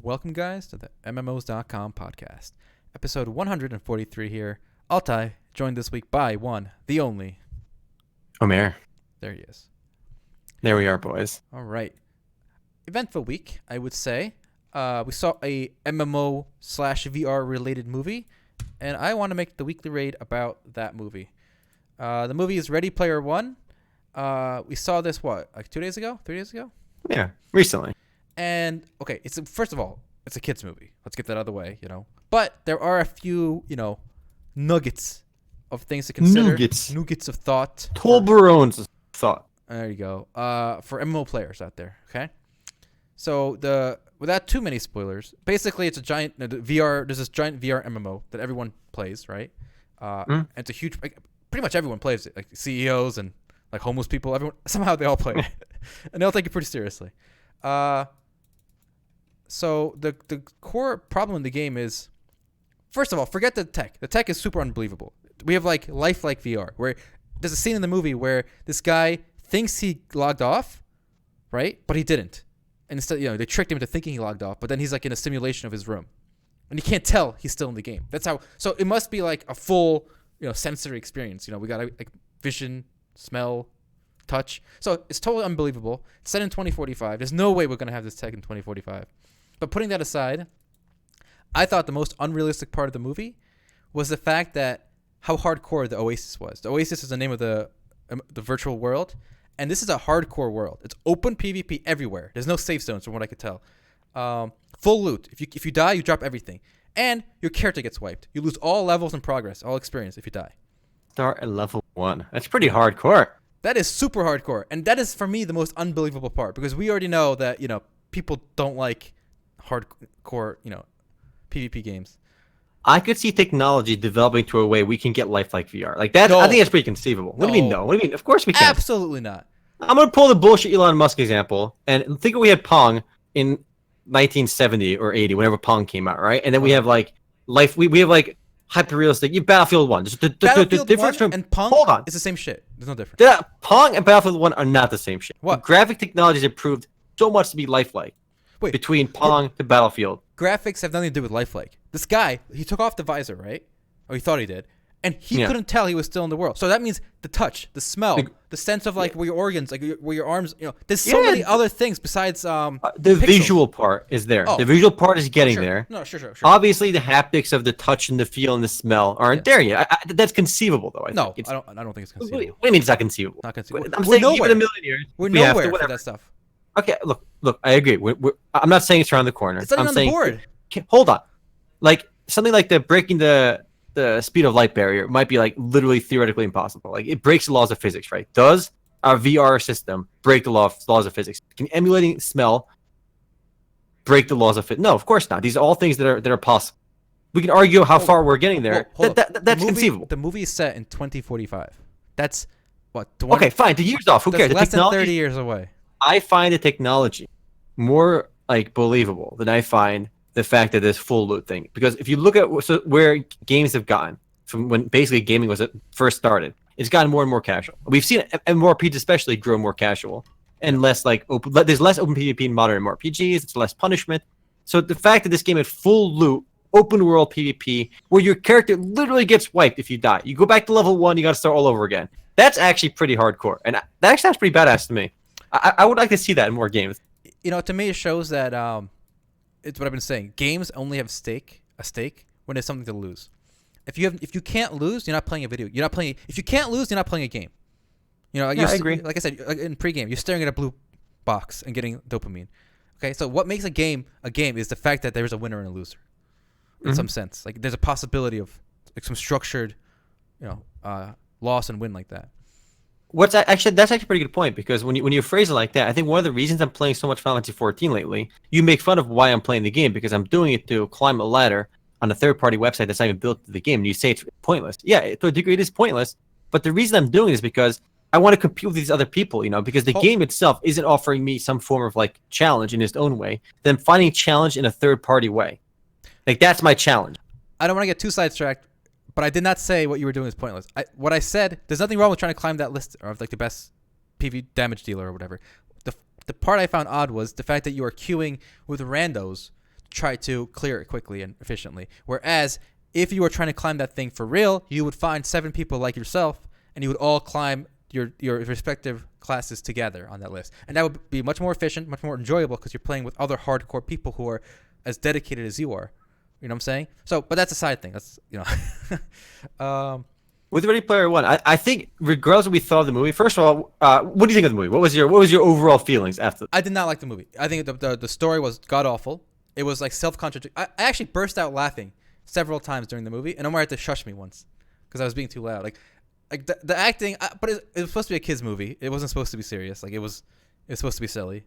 Welcome, guys, to the MMOs.com podcast. Episode 143 here. Altai, joined this week by the only. Omer. There he is. There we are, boys. All right. Eventful week, I would say. We saw a MMO/VR related movie, and I want to make the weekly raid about that movie. The movie is Ready Player One. We saw this, like 2 days ago? 3 days ago? Yeah, recently. And, okay, first of all, it's a kid's movie. Let's get that out of the way, But there are a few, nuggets of things to consider. Nuggets of thought. Toblerone's thought. There you go. For MMO players out there, okay? So, without too many spoilers, basically it's a giant VR, there's this giant VR MMO that everyone plays, right? And it's a huge, pretty much everyone plays it, like CEOs and like homeless people, everyone, somehow they all play it. And they all take it pretty seriously. So the core problem in the game is, first of all, forget the tech. The tech is super unbelievable. We have like lifelike VR, where there's a scene in the movie where this guy thinks he logged off, right? But he didn't. And instead, they tricked him into thinking he logged off, but then he's like in a simulation of his room. And he can't tell he's still in the game. That's how, so it must be like a full, sensory experience. We got like vision, smell, touch. So it's totally unbelievable. It's set in 2045. There's no way we're going to have this tech in 2045. But putting that aside, I thought the most unrealistic part of the movie was the fact that how hardcore the Oasis was. The Oasis is the name of the virtual world, and this is a hardcore world. It's open PvP everywhere. There's no safe zones from what I could tell. Full loot. If you die, you drop everything. And your character gets wiped. You lose all levels and progress, all experience if you die. Start at level 1. That's pretty hardcore. That is super hardcore. And that is, for me, the most unbelievable part. Because we already know that, people don't like hardcore, PvP games. I could see technology developing to a way we can get lifelike VR. Like that, no. I think that's pretty conceivable. What do you mean no? What do you mean? Of course we can. Absolutely not. I'm going to pull the bullshit Elon Musk example. And think we had Pong in 1970 or 80, whenever Pong came out, right? And then we have like we have like hyper realistic. You Battlefield 1. Battlefield the difference 1 from and Pong hold on. It's the same shit. There's no difference. Yeah, Pong and Battlefield 1 are not the same shit. What? Graphic technology has improved so much to be lifelike. Wait, between Pong to Battlefield. Graphics have nothing to do with lifelike. This guy, he took off the visor, right? Or he thought he did. And he couldn't tell he was still in the world. So that means the touch, the smell, the sense of like where your organs, like where your arms, there's so many other things besides the pixels. Visual part is there. Oh. The visual part is getting there. No, sure. Obviously, the haptics of the touch and the feel and the smell aren't there yet. That's conceivable, though. I don't think it's conceivable. What do you mean it's not conceivable? Not conceivable. I'm saying even a million years. We're nowhere for that stuff. Okay, look. I agree. I'm not saying it's around the corner. It's not even on the board. Hold on. Like something like breaking the speed of light barrier might be like literally theoretically impossible. Like it breaks the laws of physics, right? Does our VR system break the laws of physics? Can emulating smell break the laws of physics? No, of course not. These are all things that are possible. We can argue how far we're getting there. That's conceivable. The movie is set in 2045. That's what? Okay, fine. The year's off. Who cares? Less than 30 years away. I find the technology more like believable than I find the fact that this full loot thing. Because if you look at where games have gotten from when basically gaming was first started, it's gotten more and more casual. We've seen MMORPGs especially grow more casual and less like open. There's less open PvP in modern MMORPGs. It's less punishment. So the fact that this game had full loot, open world PvP, where your character literally gets wiped if you die. You go back to level 1, you got to start all over again. That's actually pretty hardcore, and that actually sounds pretty badass to me. I would like to see that in more games. To me, it shows that it's what I've been saying. Games only have a stake when there's something to lose. If you can't lose, you're not playing a video. If you can't lose, you're not playing a game. I agree. Like I said, in pregame, you're staring at a blue box and getting dopamine. Okay, so what makes a game is the fact that there's a winner and a loser, in some sense. Like there's a possibility of like some structured, loss and win like that. That's actually a pretty good point, because when you phrase it like that, I think one of the reasons I'm playing so much Final Fantasy XIV lately, you make fun of why I'm playing the game, because I'm doing it to climb a ladder on a third-party website that's not even built to the game, and you say it's pointless. Yeah, to a degree it is pointless, but the reason I'm doing it is because I want to compete with these other people, because the game itself isn't offering me some form of like challenge in its own way. Then finding challenge in a third-party way, like that's my challenge. I don't want to get too sidetracked, but I did not say what you were doing is pointless. What I said, there's nothing wrong with trying to climb that list of like the best PV damage dealer or whatever. The part I found odd was the fact that you are queuing with randos try to clear it quickly and efficiently. Whereas if you were trying to climb that thing for real, you would find 7 people like yourself, and you would all climb your respective classes together on that list. And that would be much more efficient, much more enjoyable, because you're playing with other hardcore people who are as dedicated as you are. You know what I'm saying? So, but that's a side thing. That's, With Ready Player One, I think regardless of what we thought of the movie, first of all, what do you think of the movie? What was your overall feelings after? I did not like the movie. I think the story was god awful. It was like self-contradictory. I actually burst out laughing several times during the movie, and Omar had to shush me once because I was being too loud. Like the acting, but it was supposed to be a kids movie. It wasn't supposed to be serious. Like it was supposed to be silly.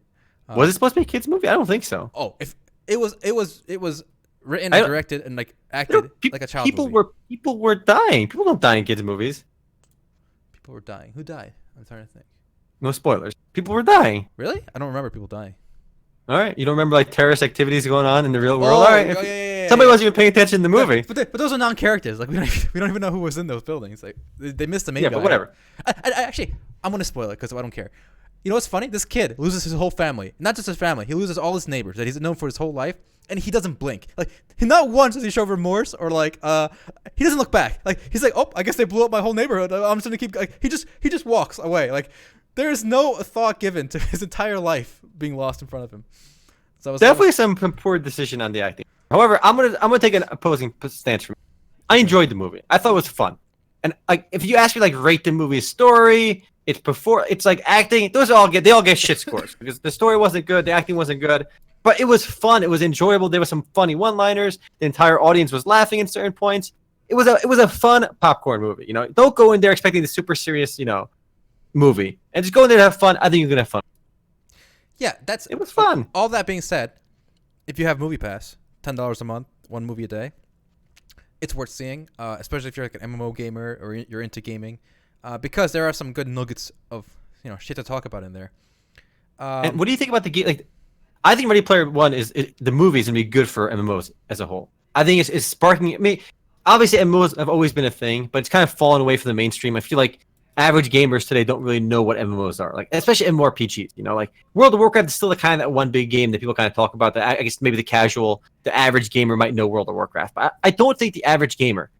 Was it supposed to be a kids movie? I don't think so. Oh, if it was written and directed and like acted like a child movie. People were dying. People don't die in kids movies. People were dying. Who died? I'm trying to think. No spoilers. People were dying. Really? I don't remember people dying. All right, you don't remember like terrorist activities going on in the real world? All right, yeah. Somebody wasn't even paying attention in the movie. But those are non-characters. Like we don't even know who was in those buildings. Like they missed the main guy. Yeah, but whatever. I actually, I'm gonna spoil it because I don't care. You know what's funny? This kid loses his whole family. Not just his family. He loses all his neighbors that he's known for his whole life, and he doesn't blink. Like not once does he show remorse or like he doesn't look back. Like he's like, oh, I guess they blew up my whole neighborhood. I'm just gonna keep. Like he just walks away. Like there is no thought given to his entire life being lost in front of him. So definitely some poor decision on the acting. However, I'm gonna take an opposing stance from. I enjoyed the movie. I thought it was fun, and like if you ask me like rate the movie's story, it's like acting. They all get shit scores because the story wasn't good, the acting wasn't good, but it was fun. It was enjoyable. There were some funny one-liners. The entire audience was laughing in certain points. It was a fun popcorn movie. Don't go in there expecting the super serious movie, and just go in there to have fun. I think you're gonna have fun. Yeah, it was fun. All that being said, if you have Movie Pass, $10 a month, one movie a day, it's worth seeing, especially if you're like an MMO gamer or you're into gaming, because there are some good nuggets of shit to talk about in there. And what do you think about the game? Like, I think Ready Player One the movie is gonna be good for MMOs as a whole. I think it's sparking. I mean, obviously MMOs have always been a thing, but it's kind of fallen away from the mainstream. I feel like average gamers today don't really know what MMOs are, like especially MMORPGs. Like World of Warcraft is still the kind of that one big game that people kind of talk about. That I guess maybe the average gamer might know World of Warcraft, but I don't think the average gamer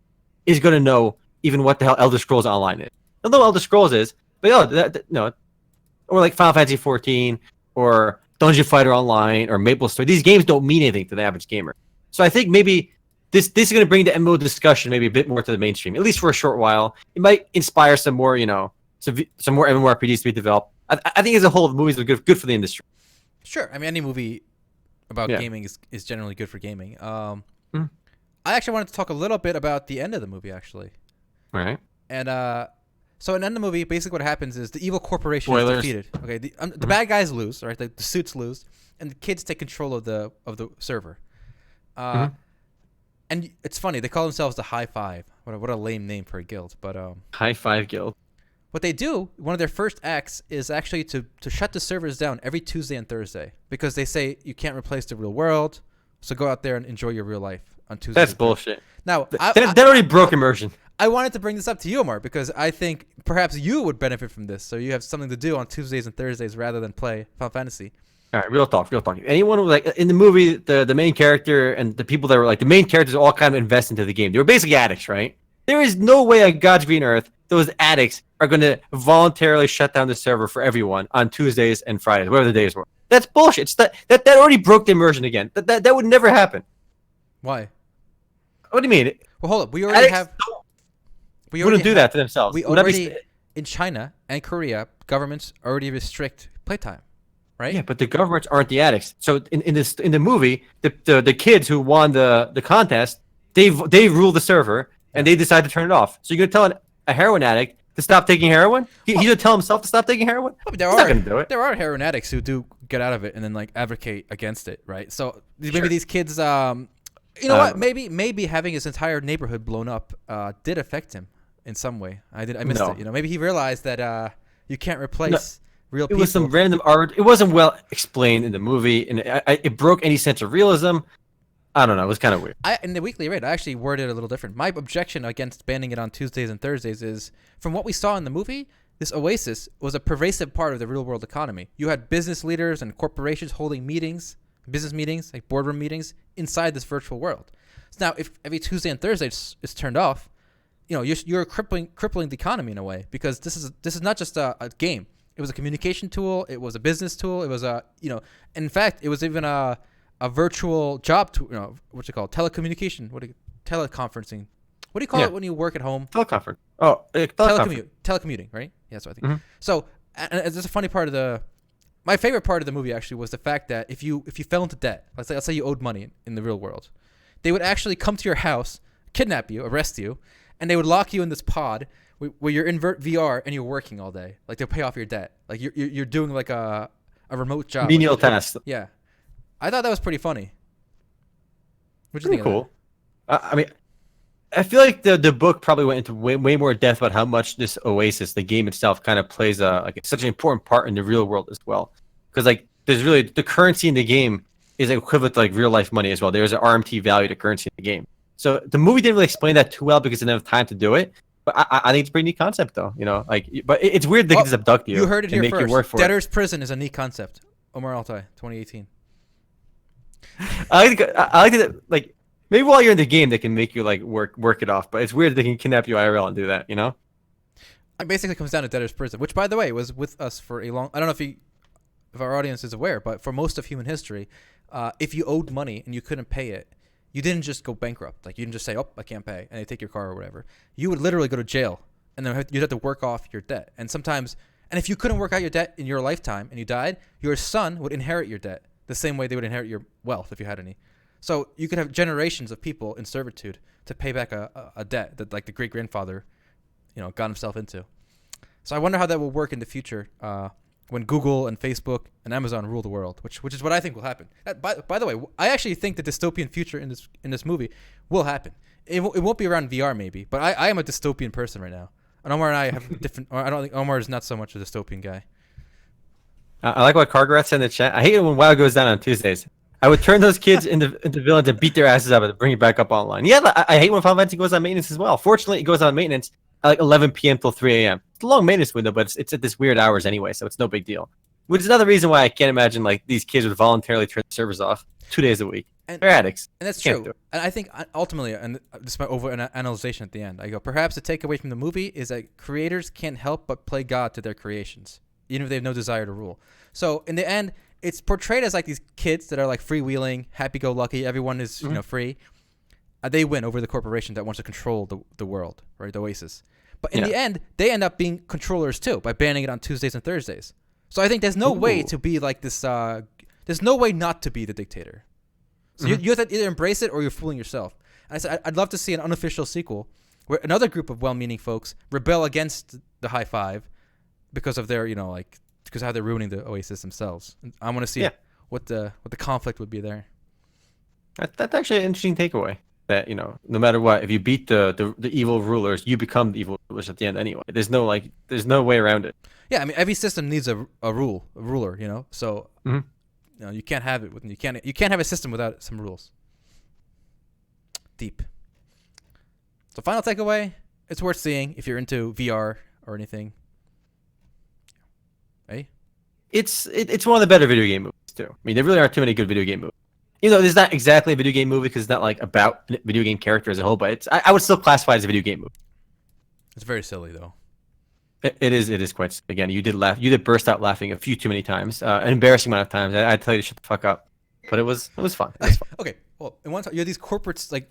is going to know even what the hell Elder Scrolls Online is. They'll know what Elder Scrolls is, but no, or like Final Fantasy XIV or Dungeon Fighter Online or Maple Story. These games don't mean anything to the average gamer. So I think maybe this is going to bring the MMO discussion maybe a bit more to the mainstream, at least for a short while. It might inspire some more, some more MMORPGs to be developed. I think as a whole, the movies are good for the industry. Sure. I mean, any movie about gaming is generally good for gaming. I actually wanted to talk a little bit about the end of the movie, actually. All right. And so in the end of the movie, basically what happens is the evil corporation Spoilers. is defeated. Okay, the bad guys lose, right? The suits lose, and the kids take control of the server. And it's funny, they call themselves the High Five. What a lame name for a guild. But High Five Guild. What they do, one of their first acts is actually to shut the servers down every Tuesday and Thursday, because they say you can't replace the real world, so go out there and enjoy your real life on Tuesday. That's bullshit. Now, that already broke immersion. I wanted to bring this up to you, Omar, because I think perhaps you would benefit from this, so you have something to do on Tuesdays and Thursdays rather than play Final Fantasy. All right, real talk. Anyone who, like in the movie, the main character and the people that were like the main characters all kind of invest into the game. They were basically addicts, right? There is no way on God's green earth those addicts are going to voluntarily shut down the server for everyone on Tuesdays and Fridays, whatever the days were. That's bullshit. That already broke the immersion again. That would never happen. Why? What do you mean? Well, hold up. We already have. We wouldn't do that to themselves. We already in China and Korea, governments already restrict playtime. Right? Yeah, but the governments aren't the addicts. So in the movie, the kids who won the contest, they rule the server and they decide to turn it off. So you're gonna tell a heroin addict to stop taking heroin? He's gonna tell himself to stop taking heroin? He's not gonna do it. There are heroin addicts who do get out of it and then like advocate against it, right? So maybe these kids, you know what? Maybe having his entire neighborhood blown up did affect him in some way. I missed it. Maybe he realized that you can't replace. Real people. It was some random art. It wasn't well explained in the movie, and it broke any sense of realism. I don't know. It was kind of weird. In the weekly rate, I actually worded it a little different. My objection against banning it on Tuesdays and Thursdays is, from what we saw in the movie, this oasis was a pervasive part of the real-world economy. You had business leaders and corporations holding meetings business meetings, like boardroom meetings, inside this virtual world. So now, if every Tuesday and Thursday is turned off, you're crippling the economy in a way, because this is not just a game. It was a communication tool. It was a business tool. It was in fact, it was even a virtual job tool. What's it called? Telecommunication. Teleconferencing. What do you call it when you work at home? Teleconference. Oh, telecommuting, right? Yeah, that's what I think. Mm-hmm. So, and there's a funny part of my favorite part of the movie actually was the fact that if you fell into debt, let's say you owed money in the real world, they would actually come to your house, kidnap you, arrest you, and they would lock you in this pod where you're in VR and you're working all day. Like, they'll pay off your debt. Like, you're doing like a remote job. Menial task. Yeah. I thought that was pretty funny. What do you think cool. I mean, I feel like the book probably went into way more depth about how much this Oasis, the game itself, kind of plays such an important part in the real world as well. Because like there's really the currency in the game is equivalent to like real life money as well. There's an RMT value to currency in the game. So the movie didn't really explain that too well because they didn't have time to do it. But I think it's a pretty neat concept though. But it's weird they can just abduct you. You heard it here make first. You work for Debtor's Prison is a neat concept. Omar Altai, 2018. I like it. Like maybe while you're in the game, they can make you like work it off. But it's weird they can kidnap you IRL and do that. It basically comes down to Debtor's Prison, which, by the way, was with us for a long. I don't know if our audience is aware, but for most of human history, if you owed money and you couldn't pay it, you didn't just go bankrupt. Like, you didn't just say, "Oh, I can't pay," and they take your car or whatever. You would literally go to jail, and then you'd have to work off your debt. And if you couldn't work out your debt in your lifetime and you died, your son would inherit your debt the same way they would inherit your wealth if you had any. So you could have generations of people in servitude to pay back a debt that like the great grandfather, got himself into. So I wonder how that will work in the future when Google and Facebook and Amazon rule the world, which is what I think will happen. By the way, I actually think the dystopian future in this movie will happen. It won't be around VR maybe, but I am a dystopian person right now. And Omar and I have different. I don't think Omar is not so much a dystopian guy. I like what Cargrat said in the chat. I hate it when WoW goes down on Tuesdays. I would turn those kids into villains and beat their asses up and bring it back up online. Yeah, I hate when Final Fantasy goes on maintenance as well. Fortunately, it goes on maintenance at like 11 p.m. till 3 a.m. It's a long maintenance window, but it's at this weird hours anyway, so it's no big deal. Which is another reason why I can't imagine like these kids would voluntarily turn the servers off 2 days a week. They're addicts. And that's true. And I think ultimately, and this is my over-analyzation at the end, I go, perhaps the takeaway from the movie is that creators can't help but play God to their creations, even if they have no desire to rule. So in the end, it's portrayed as like these kids that are like freewheeling, happy-go-lucky, everyone is free. They win over the corporation that wants to control the world, right? The Oasis. But in the end, they end up being controllers too by banning it on Tuesdays and Thursdays. So I think there's no way to be like this. There's no way not to be the dictator. So you have to either embrace it or you're fooling yourself. And I said I'd love to see an unofficial sequel where another group of well-meaning folks rebel against the High Five because of their, because how they're ruining the Oasis themselves. And I want to see what the conflict would be there. That's actually an interesting takeaway. That no matter what, if you beat the evil rulers, you become the evil rulers at the end anyway. There's no way around it. Yeah, I mean every system needs a ruler. So you can't have it you can't have a system without some rules. Deep. So final takeaway: it's worth seeing if you're into VR or anything. Hey, it's one of the better video game movies too. I mean, there really aren't too many good video game movies. It's not exactly a video game movie because it's not like about video game character as a whole, but I would still classify it as a video game movie. It's very silly though. It is quite. Again, you did burst out laughing a few too many times, an embarrassing amount of times. I'd tell you to shut the fuck up, but it was fun. Okay, well, in one time you have these corporates like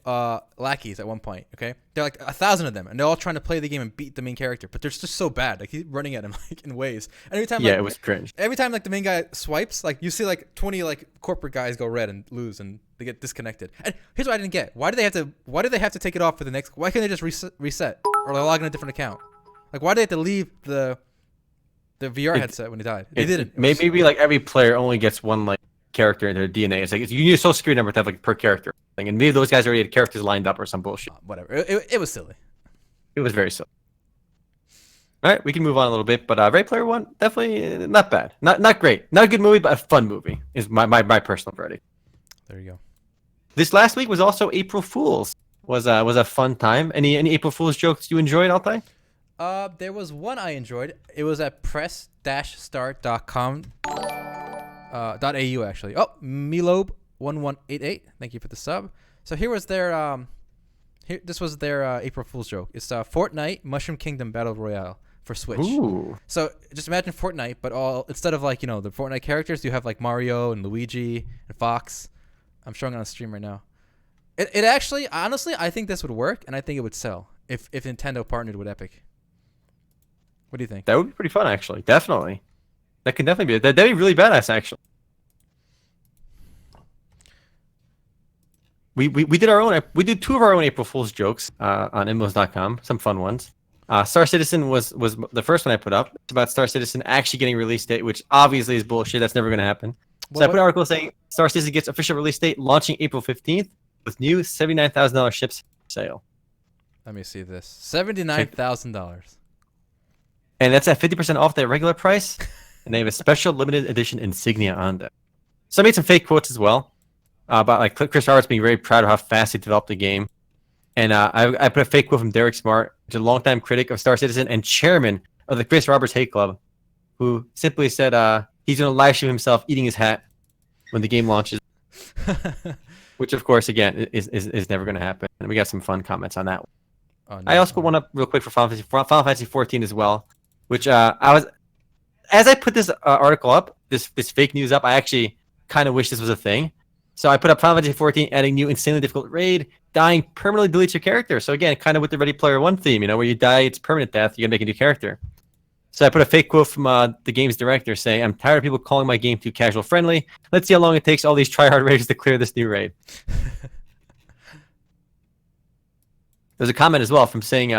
lackeys at one point. Okay, they're like 1,000 of them, and they're all trying to play the game and beat the main character, but they're just so bad. Like he's running at him like in waves. And every time, it was cringe. Every time like the main guy swipes, like you see like 20 like corporate guys go red and lose, and they get disconnected. And here's what I didn't get: why do they have to take it off for the next? Why can't they just reset or log in a different account? Like, why did they have to leave the VR headset when he died? They didn't. Maybe like every player only gets one like character in their DNA. It's like you need a social security number to have like per character thing, and maybe those guys already had characters lined up or some bullshit. Whatever. It was silly. It was very silly. All right, we can move on a little bit, but Ready Player One definitely not bad, not great, not a good movie, but a fun movie is my personal verdict. There you go. This last week was also April Fool's. Was a fun time. Any April Fool's jokes you enjoyed, Altai? There was one I enjoyed. It was at press-start.com. .au actually. Oh, Milob1188. Thank you for the sub. So here was their this was their April Fool's joke. It's Fortnite Mushroom Kingdom Battle Royale for Switch. Ooh. So just imagine Fortnite, but instead of like the Fortnite characters, you have like Mario and Luigi and Fox. I'm showing it on stream right now. It actually, honestly, I think this would work, and I think it would sell if Nintendo partnered with Epic. What do you think? That would be pretty fun, actually. Definitely. That could definitely be. That'd be really badass, actually. We did our own. We did 2 of our own April Fool's jokes on MMOs.com. Some fun ones. Star Citizen was the first one I put up. It's about Star Citizen actually getting release date, which obviously is bullshit. That's never going to happen. So I put an article saying Star Citizen gets official release date launching April 15th with new $79,000 ships for sale. Let me see this. $79,000. And that's at 50% off their regular price. And they have a special limited edition insignia on them. So I made some fake quotes as well about like Chris Roberts being very proud of how fast he developed the game. And I put a fake quote from Derek Smart, who's a longtime critic of Star Citizen and chairman of the Chris Roberts Hate Club, who simply said he's going to live stream himself eating his hat when the game launches. Which, of course, again, is never going to happen. And we got some fun comments on that one. Oh, no. I also put one up real quick for Final Fantasy XIV as well, which as I put this article up, this fake news up, I actually kind of wish this was a thing. So I put up Final Fantasy XIV adding new insanely difficult raid. Dying permanently deletes your character. So again, kind of with the Ready Player One theme, where you die, it's permanent death. You gotta make a new character. So I put a fake quote from the game's director saying, "I'm tired of people calling my game too casual friendly. Let's see how long it takes all these tryhard raiders to clear this new raid." There's a comment as well from saying,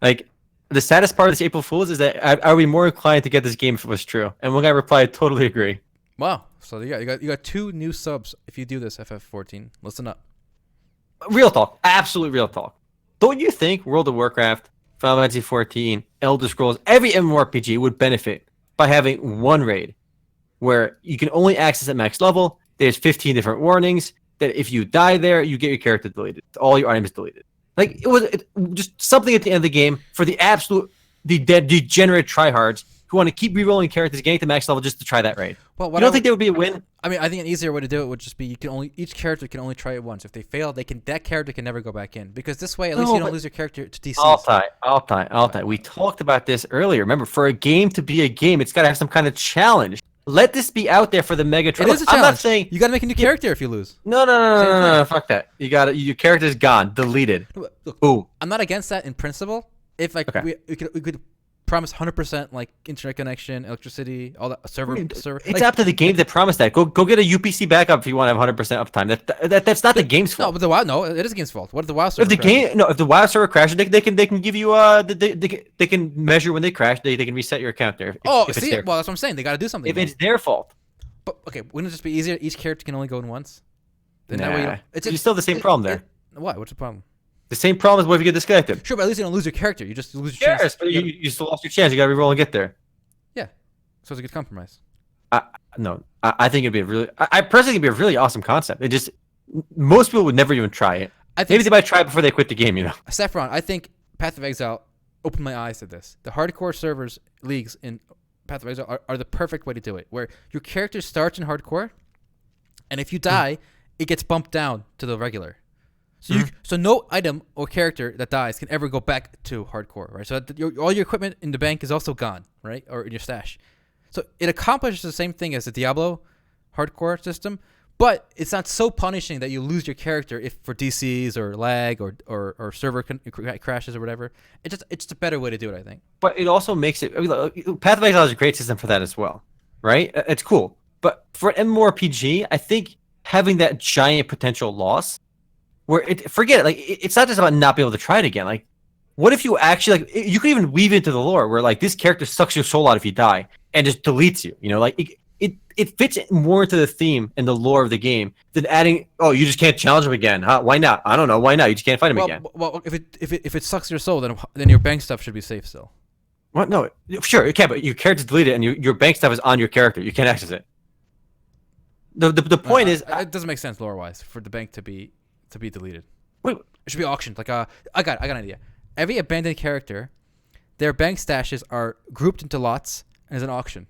like, the saddest part of this April Fool's is that are we more inclined to get this game if it was true? And one guy replied, "Totally agree." Wow. So you got 2 new subs if you do this FF14. Listen up. Real talk. Absolute real talk. Don't you think World of Warcraft, Final Fantasy XIV, Elder Scrolls, every MMORPG would benefit by having one raid where you can only access at max level? There's 15 different warnings that if you die there, you get your character deleted. All your items deleted. Like, it was just something at the end of the game for the degenerate tryhards who want to keep rerolling characters, getting to max level just to try that raid. Well, you don't think there would be a win? I mean, I think an easier way to do it would just be each character can only try it once. If they fail, that character can never go back in, because this way at least you don't lose your character to DC. Altai. We talked about this earlier. Remember, for a game to be a game, it's got to have some kind of challenge. Let this be out there for the mega trial. It is a challenge. I'm not saying you got to make a new character if you lose. No, fuck that. Your character's gone, deleted. Look, ooh. I'm not against that in principle. If like we could promise 100% like internet connection, electricity, all that server. It's up to the game that promised that. Go get a UPC backup if you want to have 100% uptime. That's not the game's fault. No, but the WoW, no, it is the game's fault. What if the WoW server? If the WoW server crashes, they can give you they can measure when they crash. They can reset your account there. Well, that's what I'm saying. They got to do something. If it's their fault. But okay, wouldn't it just be easier? Each character can only go in once. Then that way it's still the same problem there. What? What's the problem? The same problem as what if you get disconnected. Sure, but at least you don't lose your character. You just lose your chance. Yes, but you still lost your chance. You got to reroll and get there. Yeah, so it's a good compromise. No, I think it'd be I personally think it'd be a really awesome concept. It just most people would never even try it. Maybe they might try it before they quit the game. Saffron, I think Path of Exile opened my eyes to this. The hardcore servers leagues in Path of Exile are the perfect way to do it, where your character starts in hardcore, and if you die, it gets bumped down to the regular. So so no item or character that dies can ever go back to hardcore, right? So all your equipment in the bank is also gone, right? Or in your stash. So it accomplishes the same thing as the Diablo hardcore system, but it's not so punishing that you lose your character if for DCs or lag or server crashes or whatever. It's just a better way to do it, I think. But it also makes it. Path of Exile is a great system for that as well, right? It's cool. But for an MMORPG, I think having that giant potential loss. Forget it. Like, it's not just about not being able to try it again. Like, what if you actually you could even weave into the lore where like this character sucks your soul out if you die and just deletes you. Like it fits more into the theme and the lore of the game than adding. Oh, you just can't challenge him again. Huh? Why not? I don't know. Why not? You just can't fight him again. Well, if it sucks your soul, then your bank stuff should be safe still. What? No, sure it can, but your character's deleted and your bank stuff is on your character. You can't access it. The point is, it doesn't make sense lore wise for the bank to be deleted. Wait, it should be auctioned. Like I got an idea. Every abandoned character, their bank stashes are grouped into lots and there's an auction.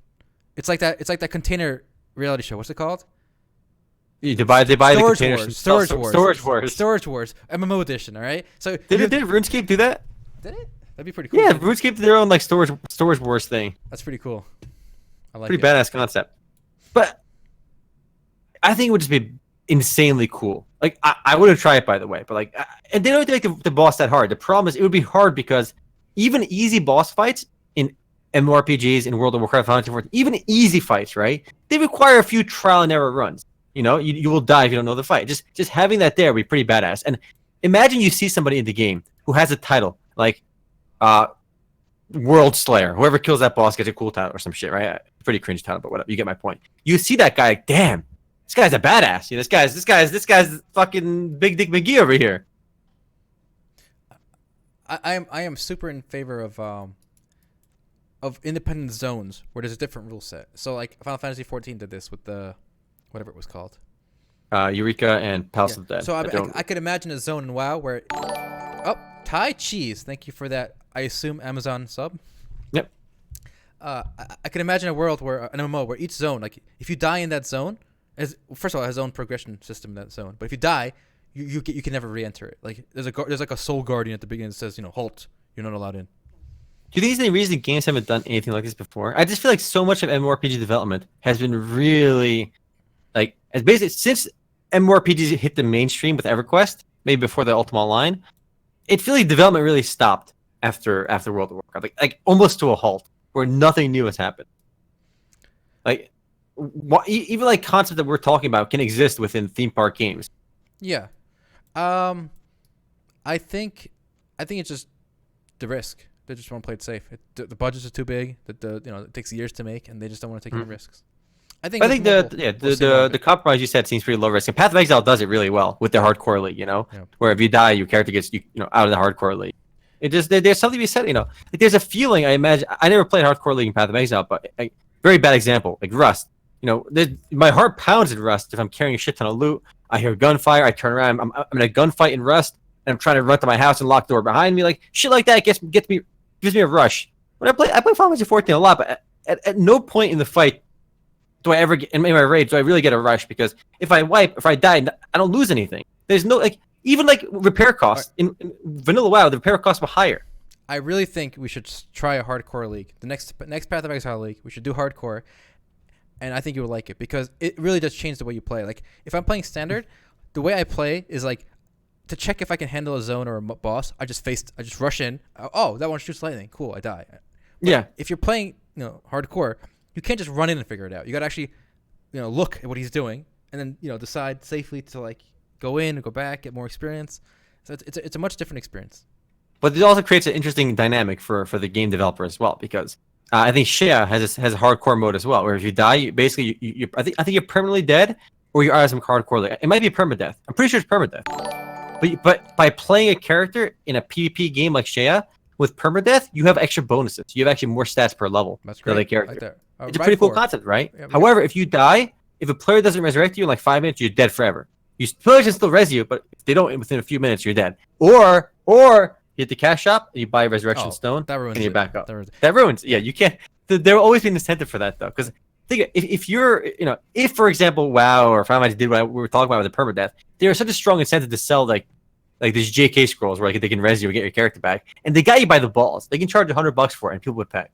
It's like that container reality show. What's it called? They buy the containers from Storage Wars, MMO edition. All right. So did RuneScape do that? Did it? That'd be pretty cool. Yeah, RuneScape did their own like storage wars thing. That's pretty cool. I like pretty badass concept. But I think it would just be insanely cool. Like I wouldn't try it, by the way. But like, and they don't have to make the boss that hard. The problem is it would be hard because even easy boss fights in MMORPGs in World of Warcraft, Fantasy XIV, even easy fights, right? They require a few trial and error runs. You know, you will die if you don't know the fight. Just having that there would be pretty badass. And imagine you see somebody in the game who has a title like World Slayer. Whoever kills that boss gets a cool title or some shit, right? Pretty cringe title, but whatever. You get my point. You see that guy, like, damn, this guy's a badass. You know, this guy's fucking Big Dick McGee over here. I am super in favor of independent zones where there's a different rule set. So like Final Fantasy XIV did this with the whatever it was called. Eureka and Palace of the Dead. So I could imagine a zone in WoW where Thai cheese. Thank you for that. I assume Amazon sub. Yep. I can imagine a world where an MMO where each zone, like if you die in that zone, first of all, it has its own progression system in that zone. But if you die, you can never re-enter it. Like there's like a soul guardian at the beginning that says, you know, halt. You're not allowed in. Do you think there's any reason games haven't done anything like this before? I just feel like so much of MMORPG development has been really, like, as basically since MMORPGs hit the mainstream with EverQuest, maybe before the Ultima Online, it feels like development really stopped after World of Warcraft, like almost to a halt, where nothing new has happened. Like, even like concepts that we're talking about can exist within theme park games. Yeah, I think it's just the risk. They just want to play it safe. The budgets are too big. It takes years to make, and they just don't want to take any risks. I think the compromise you said seems pretty low risk. And Path of Exile does it really well with their hardcore league. You know, where if you die, your character gets out of the hardcore league. It just there's something to be said. You know, like there's a feeling. I imagine I never played hardcore league in Path of Exile, but very bad example, like Rust. You know, my heart pounds in Rust if I'm carrying a shit ton of loot. I hear gunfire. I turn around. I'm in a gunfight in Rust, and I'm trying to run to my house and lock the door behind me. Like shit like that gives me a rush. When I play Final Fantasy XIV a lot, but at no point in the fight do I ever get in my rage do I really get a rush, because if I die, I don't lose anything. There's no even repair costs in vanilla WoW. The repair costs were higher. I really think we should try a hardcore league. The next Path of Exile league, we should do hardcore, and I think you would like it because it really does change the way you play. Like if I'm playing standard, the way I play is like to check if I can handle a zone or a boss. I just rush in. Oh, that one shoots lightning. Cool, I die. But yeah. If you're playing, hardcore, you can't just run in and figure it out. You got to actually, look at what he's doing and then decide safely to go in and go back, get more experience. So it's a much different experience. But it also creates an interesting dynamic for the game developer as well, because I think Shea has a hardcore mode as well, where if you die, you I think you're permanently dead, or you're out of some hardcore. It might be permadeath. I'm pretty sure it's permadeath. But by playing a character in a PvP game like Shea with permadeath, you have extra bonuses. You have actually more stats per level. That's great. For the character. Right there. It's a pretty cool concept, right? Yeah, however, if you die, if a player doesn't resurrect you in 5 minutes, you're dead forever. Players can still res you, but if they don't within a few minutes, you're dead. Or you hit the cash shop and you buy a resurrection stone and you're back up. That ruins. Yeah, you can't. There will always be an incentive for that though, because think if you're if for example WoW or Final Fantasy did what we were talking about with the permadeath, there's such a strong incentive to sell like these JK scrolls where they can res you and get your character back, and they got you by the balls. They can charge $100 for it, and people would pay.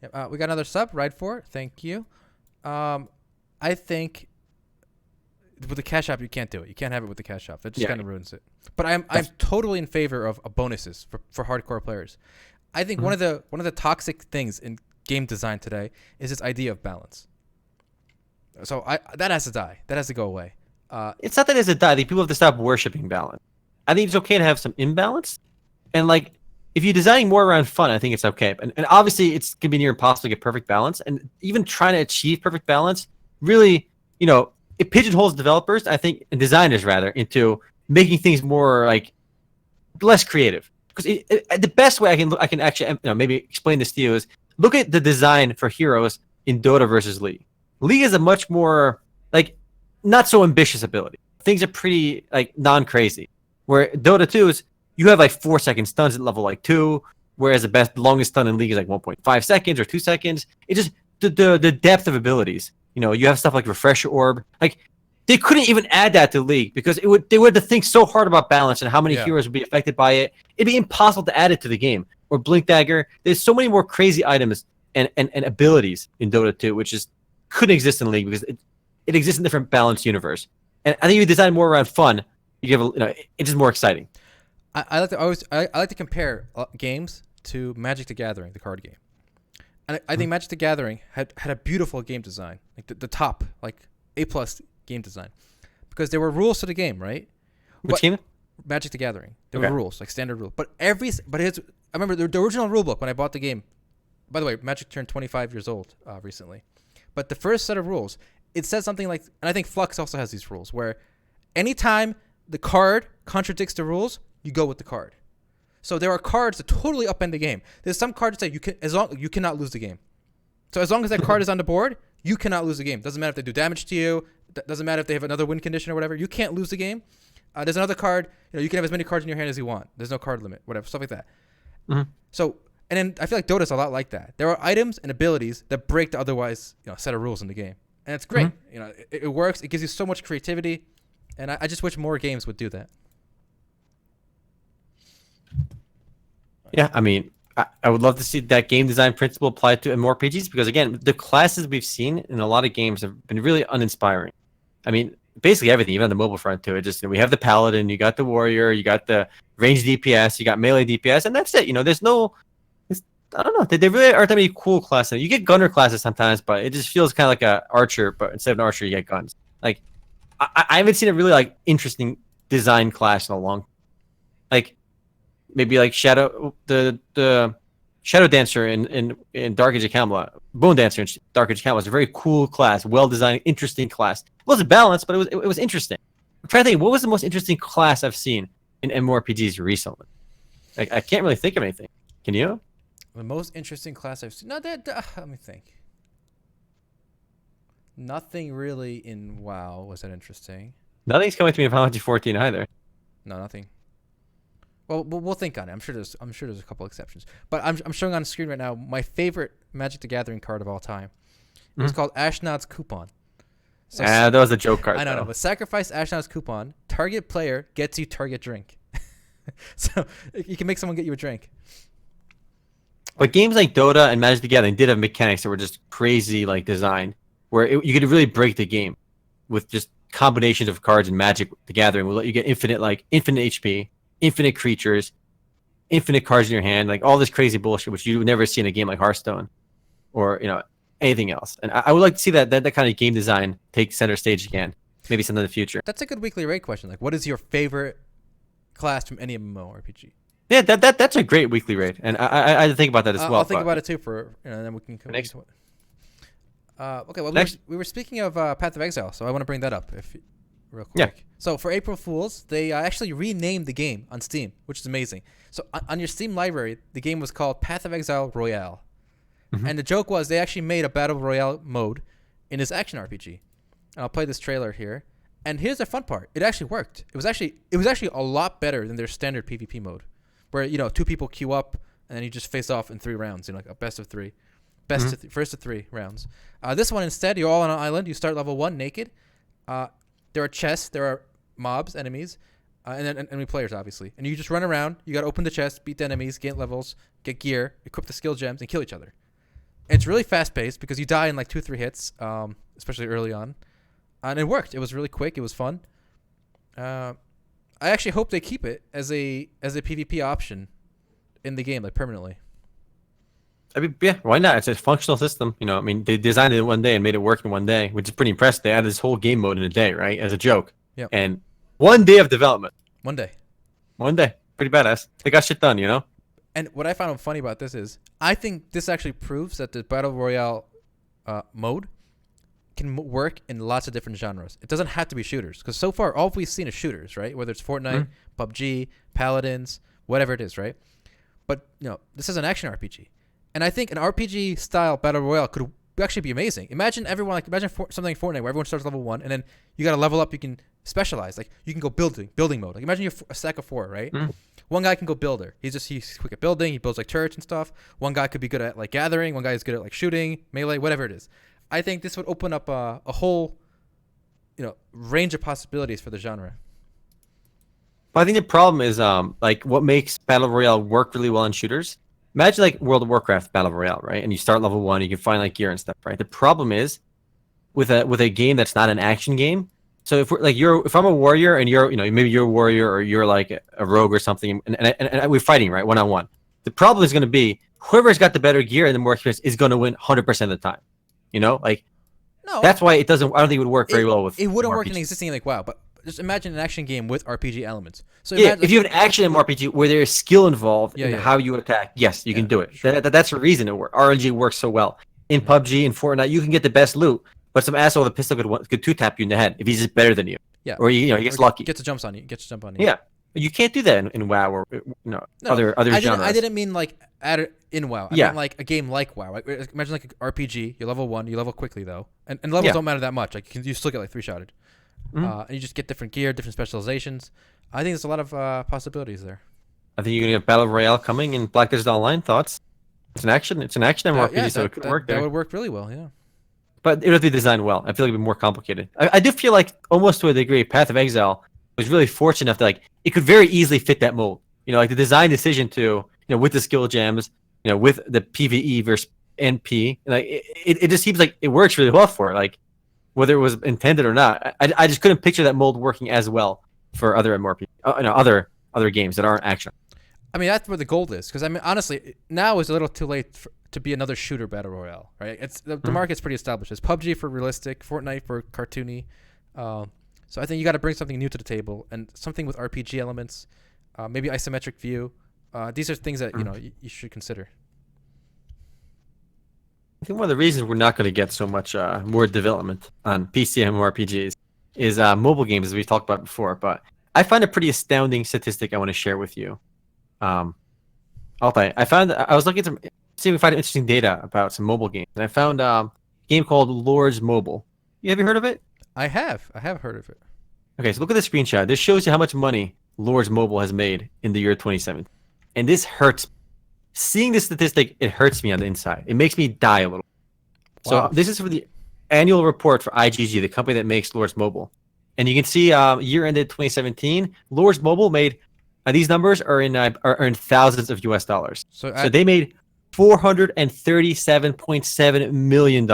Yep, we got another sub. Ride for it. Thank you. I think with the cash app you can't do it. You can't have it with the cash app. That just kind of ruins it. But I'm totally in favor of bonuses for hardcore players. I think one of the toxic things in game design today is this idea of balance. So that has to die. That has to go away. It's not that it has to die. I think people have to stop worshiping balance. I think it's okay to have some imbalance, and if you're designing more around fun, I think it's okay. And obviously, it's gonna be near impossible to get perfect balance. And even trying to achieve perfect balance, really, it pigeonholes developers, I think, and designers rather, into making things more less creative. Because the best way I can actually maybe explain this to you is look at the design for heroes in Dota versus League. League is a much more not so ambitious ability. Things are pretty non-crazy. Where Dota 2 is you have 4-second stuns at level 2, whereas the longest stun in League is 1.5 seconds or 2 seconds. It just the depth of abilities You have stuff like Refresher Orb. Like, they couldn't even add that to League because they would have to think so hard about balance and how many heroes would be affected by it. It'd be impossible to add it to the game. Or Blink Dagger. There's so many more crazy items and abilities in Dota 2, which just couldn't exist in League because it exists in a different balanced universe. And I think if you design more around fun, it's just more exciting. I like to compare games to Magic the Gathering, the card game. And I think Magic the Gathering had a beautiful game design, like the top, like A+ game design, because there were rules to the game, right? Which game? Magic the Gathering. There were rules, like standard rules. But I remember the original rule book when I bought the game. By the way, Magic turned 25 years old recently. But the first set of rules, it says something like, and I think Flux also has these rules, where anytime the card contradicts the rules, you go with the card. So there are cards that totally upend the game. There's some cards that you cannot lose the game. So as long as that card is on the board, you cannot lose the game. Doesn't matter if they do damage to you. Doesn't matter if they have another win condition or whatever. You can't lose the game. There's another card. You can have as many cards in your hand as you want. There's no card limit, whatever, stuff like that. Mm-hmm. So, and then I feel like Dota's a lot like that. There are items and abilities that break the otherwise set of rules in the game, and it's great. Mm-hmm. It works. It gives you so much creativity, and I just wish more games would do that. Yeah, I mean, I would love to see that game design principle applied to MMORPGs because, again, the classes we've seen in a lot of games have been really uninspiring. I mean, basically everything, even on the mobile front too. It just we have the Paladin, you got the Warrior, you got the range DPS, you got melee DPS, and that's it. There's no, I don't know. They really aren't that many cool classes. You get Gunner classes sometimes, but it just feels kind of like a Archer, but instead of an Archer, you get guns. Like, I haven't seen a really interesting design class in a long, maybe the Shadow Dancer in Dark Age of Camelot, Bone Dancer in Dark Age of Camelot was a very cool class, well designed, interesting class. It wasn't balanced, but it was interesting. I'm trying to think, what was the most interesting class I've seen in MMORPGs recently? I can't really think of anything. Can you? The most interesting class I've seen. No, let me think. Nothing really in WoW was that interesting. Nothing's coming to me in Final Fantasy 14 either. No, nothing. Well, we'll think on it. I'm sure there's a couple exceptions. But I'm showing on the screen right now my favorite Magic the Gathering card of all time. It's called Ashnod's Coupon. So, that was a joke card. I know, but sacrifice Ashnod's Coupon. Target player gets you target drink. So you can make someone get you a drink. But games like Dota and Magic the Gathering did have mechanics that were just crazy, design, where you could really break the game with just combinations of cards and Magic the Gathering will let you get infinite HP, infinite creatures, infinite cards in your hand, all this crazy bullshit, which you would never see in a game like Hearthstone, or anything else. And I would like to see that kind of game design take center stage again, maybe sometime in the future. That's a good weekly rate question. What is your favorite class from any MMORPG? Yeah, that's a great weekly rate, and I had to think about that as well. I'll think about it too and then we can come next. Okay, well, next. we were speaking of Path of Exile, so I want to bring that up real quick. Yeah. So for April Fools, they actually renamed the game on Steam, which is amazing. So on your Steam library, the game was called Path of Exile Royale, and the joke was they actually made a battle royale mode in this action RPG. And I'll play this trailer here. And here's the fun part: it actually worked. It was actually a lot better than their standard PvP mode, where two people queue up and then you just face off in 3 rounds, like a best of 3, first of 3 rounds. This one instead, you're all on an island. You start level 1 naked. There are chests, there are mobs, enemies, and then enemy players obviously. And you just run around. You got to open the chest, beat the enemies, gain levels, get gear, equip the skill gems, and kill each other. And it's really fast paced because you die in 2-3 hits, especially early on. And it worked. It was really quick. It was fun. I actually hope they keep it as a PvP option in the game, permanently. I mean, yeah, why not? It's a functional system. They designed it in one day and made it work in one day, which is pretty impressive. They added this whole game mode in a day, right? As a joke. Yeah. And 1 day of development. 1 day. 1 day. Pretty badass. They got shit done, And what I found funny about this is, I think this actually proves that the Battle Royale mode can work in lots of different genres. It doesn't have to be shooters, because so far all we've seen is shooters, right? Whether it's Fortnite, PUBG, Paladins, whatever it is, right? But this is an action RPG, and I think an RPG style battle royale could actually be amazing. Imagine something like Fortnite where everyone starts level 1, and then you got to level up. You can specialize, you can go building mode. Imagine you have a stack of 4, right? One guy can go builder. He's quick at building. He builds turrets and stuff. One guy could be good at gathering. One guy is good at shooting, melee, whatever it is. I think this would open up a whole, range of possibilities for the genre. But I think the problem is like what makes Battle Royale work really well in shooters. Imagine like World of Warcraft Battle Royale, right? And you start level 1, you can find like gear and stuff, right? The problem is with a game that's not an action game. So if we're like if I'm a warrior and you're maybe you're a warrior or you're like a rogue or something, and we're fighting right 1-on-1. The problem is going to be whoever's got the better gear and the more experience is going to win 100% of the time. Like No, that's why it doesn't. I don't think it would work very well with. It wouldn't work in RPGs. existing like WoW, but just imagine an action game with RPG elements. So Yeah, imagine, if you have an action RPG where there's skill involved in Yeah. how you attack, yes, you can do it. Sure. That's the reason RNG works so well. In PUBG and Fortnite, you can get the best loot, but some asshole with a pistol could two-tap you in the head if he's just better than you. Yeah. Or he gets lucky. Gets a jump on you. Yeah, you can't do that in WoW or other genres. I didn't mean like in WoW. I Yeah. meant like a game like WoW. Like, imagine like an RPG. You level 1. You level quickly though, and levels don't matter that much. Like you still get like 3-shotted, and you just get different gear, different specializations. I think there's a lot of possibilities there. I think you're gonna have Battle Royale coming in Black Desert Online. Thoughts? It's an action MMORPG, so it could work there. That would work really well. Yeah. But it would be designed well. I feel like it'd be more complicated. I do feel like, almost to a degree, Path of Exile was really fortunate enough that like it could very easily fit that mold. Like the design decision to, with the skill gems, with the PvE versus NP, like it just seems like it works really well for it. Like whether it was intended or not, I just couldn't picture that mold working as well for other MMORPG, other games that aren't action. I mean, that's where the goal is. Because I mean, honestly, now is a little too late to be another shooter battle royale, right? It's the market's pretty established. It's PUBG for realistic, Fortnite for cartoony. So I think you got to bring something new to the table and something with RPG elements, maybe isometric view. These are things that you should consider. I think one of the reasons we're not going to get so much more development on PC MMORPGs is mobile games, as we've talked about before. But I find a pretty astounding statistic I want to share with you. I was looking to see if we find interesting data about some mobile games, and I found a game called Lords Mobile. Have you heard of it? I have heard of it. Okay, so look at the screenshot. This shows you how much money Lords Mobile has made in the year 2017, and this hurts. Seeing this statistic, it hurts me on the inside. It makes me die a little. Wow. So this is for the annual report for IGG, the company that makes Lords Mobile, and you can see year ended 2017. Lords Mobile made. These numbers are in thousands of US dollars. So they made $437.7 million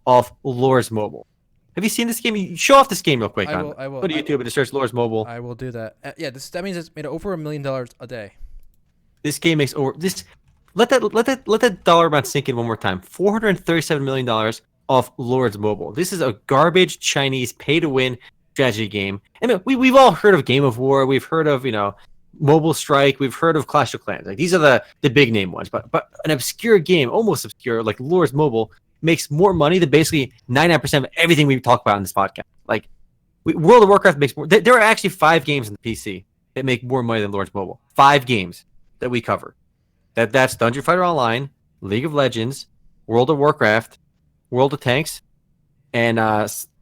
off Lords Mobile. Have you seen this game? Show off this game real quick. I will. Go to YouTube and just search Lords Mobile. I will do that. That means it's made over $1 million a day. This game makes over this. Let that dollar amount sink in one more time. $437 million off Lords Mobile. This is a garbage Chinese pay-to-win strategy game. And we've all heard of Game of War. We've heard of Mobile Strike. We've heard of Clash of Clans. Like these are the big name ones. But an obscure game, almost obscure, like Lords Mobile, makes more money than basically 99% of everything we talk about in this podcast. Like World of Warcraft makes more. There are actually 5 games in the PC that make more money than Lords Mobile. 5 games that we cover. That's Dungeon Fighter Online, League of Legends, World of Warcraft, World of Tanks, and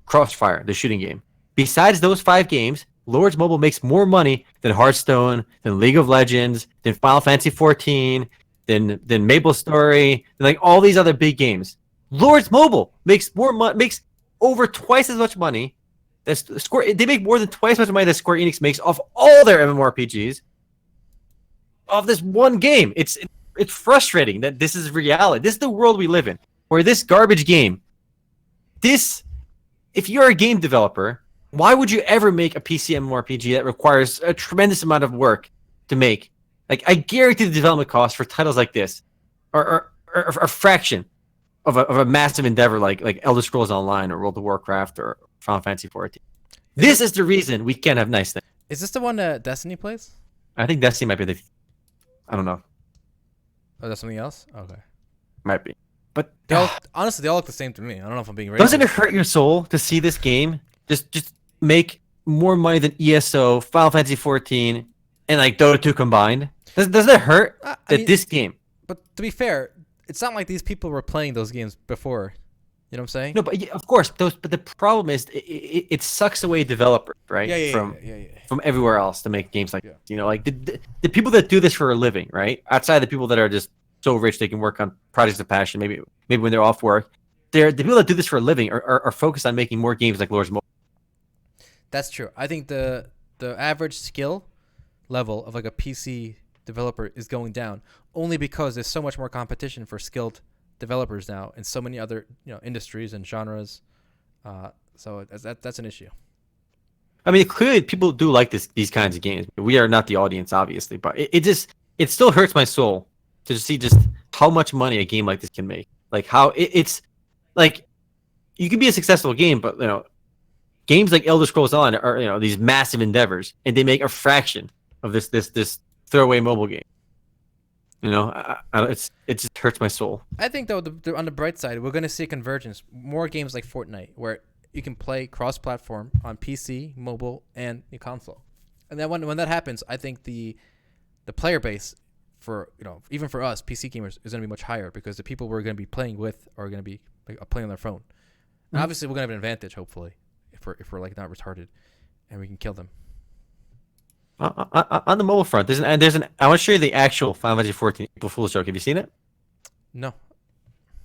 Crossfire, the shooting game. Besides those 5 games, Lords Mobile makes more money than Hearthstone, than League of Legends, than Final Fantasy XIV, than MapleStory, than like all these other big games. Lords Mobile makes makes over twice as much money. They make more than twice as much money that Square Enix makes off all their MMORPGs. Of this one game. It's frustrating that this is reality. This is the world we live in, where this garbage game. If you're a game developer, why would you ever make a PC MMORPG that requires a tremendous amount of work to make? Like, I guarantee the development costs for titles like this are a fraction of a massive endeavor like Elder Scrolls Online or World of Warcraft or Final Fantasy XIV. This is the reason we can't have nice things. Is this the one that Destiny plays? I think Destiny might be the... I don't know. Oh, that's something else? Okay. Might be. But honestly, they all look the same to me. I don't know if I'm being racist. Doesn't it hurt your soul to see this game just make more money than ESO, Final Fantasy XIV, and like Dota 2 combined? Doesn't it hurt this game? But to be fair, it's not like these people were playing those games before. You know what I'm saying? No, but of course, but the problem is it sucks away developers, right? Yeah. From everywhere else to make games like this. Like the people that do this for a living, right? Outside the people that are just so rich they can work on projects of passion, maybe when they're off work. the people that do this for a living are focused on making more games like Lords Mobile. That's true. I think the average skill level of like a PC developer is going down only because there's so much more competition for skilled developers now in so many other industries and genres. So that's an issue. I mean, clearly people do like these kinds of games. We are not the audience, obviously, but it still hurts my soul to see just how much money a game like this can make. Like how it's like you can be a successful game, but games like Elder Scrolls On are these massive endeavors, and they make a fraction of this throwaway mobile game. It just hurts my soul. I think though, on the bright side, we're going to see convergence. More games like Fortnite, where you can play cross-platform on PC, mobile, and the console. And then when that happens, I think the player base for even for us PC gamers is going to be much higher because the people we're going to be playing with are going to be playing on their phone. And obviously, we're going to have an advantage, hopefully, if we're like not retarded, and we can kill them. On the mobile front, I want to show you the actual Final Fantasy XIV April Fool's joke. Have you seen it? No.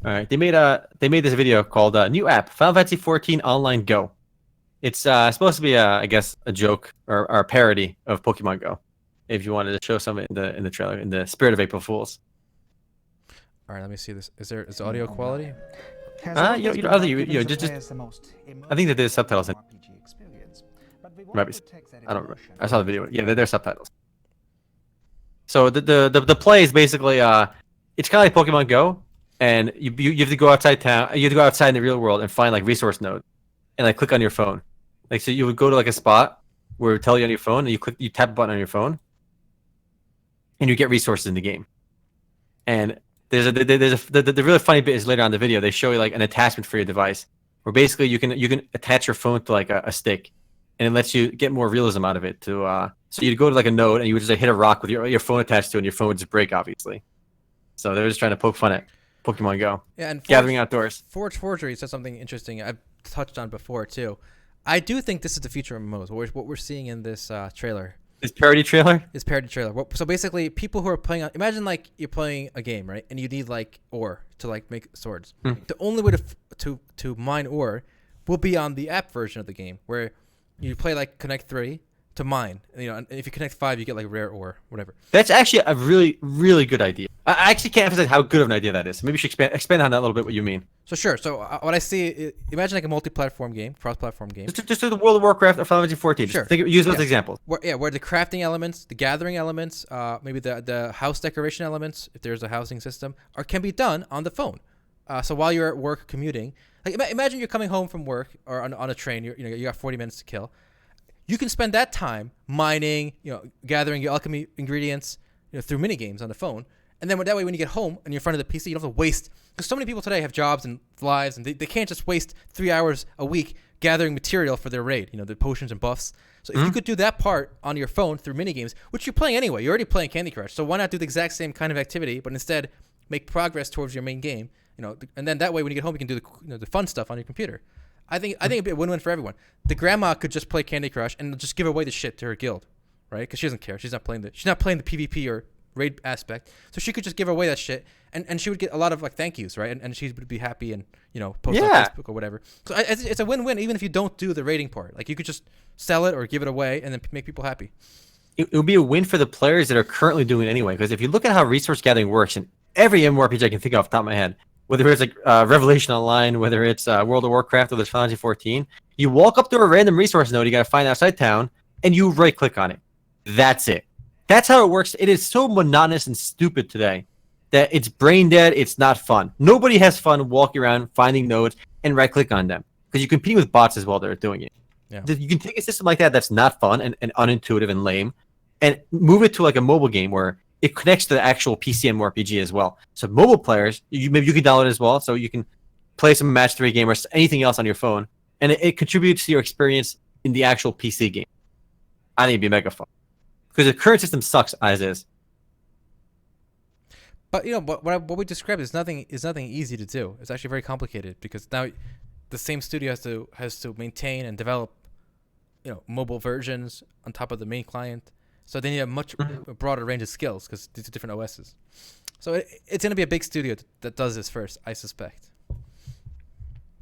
All right, they made this video called "New App Final Fantasy XIV Online Go." It's supposed to be I guess a joke or a parody of Pokemon Go. If you wanted to show some in the trailer, in the spirit of April Fools. All right, let me see this. Is the audio quality? Just I think that there's subtitles in. I don't remember. I saw the video. Yeah, there's subtitles. So the play is basically it's kind of like Pokemon Go, and you have to go outside town. You have to go outside in the real world and find like resource nodes, and like click on your phone. Like so, you would go to like a spot where it would tell you on your phone, and you tap a button on your phone, and you get resources in the game. And the really funny bit is later on in the video they show you like an attachment for your device, where basically you can attach your phone to like a stick, and it lets you get more realism out of it. So you'd go to like a node and you would just hit a rock with your phone attached to it, and your phone would just break, obviously. So they're just trying to poke fun at Pokemon Go. Yeah, and gathering outdoors. Forgery said something interesting I've touched on before too. I do think this is the future of MMOs. What we're seeing in this trailer. This parody trailer? This parody trailer. So basically, people who are playing, imagine like you're playing a game, right? And you need like ore to like make swords. The only way to mine ore will be on the app version of the game, where you play like Connect 3 to mine. And if you Connect 5, you get like rare ore, whatever. That's actually a really, really good idea. I actually can't emphasize how good of an idea that is. Maybe you should expand on that a little bit. What you mean? So sure. So what I see, imagine like a multi-platform game, cross-platform game. Just do the World of Warcraft or Final Fantasy XIV. Sure. Use those examples. Where the crafting elements, the gathering elements, maybe the house decoration elements, if there's a housing system, can be done on the phone. So while you're at work commuting, like imagine you're coming home from work or on a train. You got 40 minutes to kill. You can spend that time mining, gathering your alchemy ingredients, through mini games on the phone. And then that way, when you get home and you're in front of the PC, you don't have to waste. Because so many people today have jobs and lives, and they can't just waste 3 hours a week gathering material for their raid, the potions and buffs. So if you could do that part on your phone through mini games, which you're playing anyway, you're already playing Candy Crush. So why not do the exact same kind of activity, but instead make progress towards your main game? And then that way, when you get home, you can do the fun stuff on your computer. I think it'd be a win-win for everyone. The grandma could just play Candy Crush and just give away the shit to her guild, right? Because she doesn't care. She's not playing the PvP or raid aspect, so she could just give away that shit, and she would get a lot of like thank yous, right? And she would be happy and post on Facebook or whatever. So it's a win-win even if you don't do the raiding part. Like you could just sell it or give it away and then make people happy. It would be a win for the players that are currently doing it anyway. Because if you look at how resource gathering works in every MMORPG I can think of off the top of my head, whether it's like Revelation Online, whether it's World of Warcraft, or there's Final Fantasy XIV, you walk up to a random resource node you got to find outside town, and you right-click on it. That's it. That's how it works. It is so monotonous and stupid today that it's brain dead. It's not fun. Nobody has fun walking around finding nodes and right-click on them because you compete with bots as well that are doing it. Yeah. You can take a system like that that's not fun and unintuitive and lame and move it to like a mobile game where it connects to the actual PC MMORPG as well. So mobile players, maybe you can download it as well, so you can play some Match 3 game or anything else on your phone, and it contributes to your experience in the actual PC game. I think it'd be mega fun. Because the current system sucks as is. But what we described is nothing easy to do. It's actually very complicated because now the same studio has to maintain and develop mobile versions on top of the main client. So they need a much broader range of skills because these are different OSs. So it's going to be a big studio that does this first, I suspect.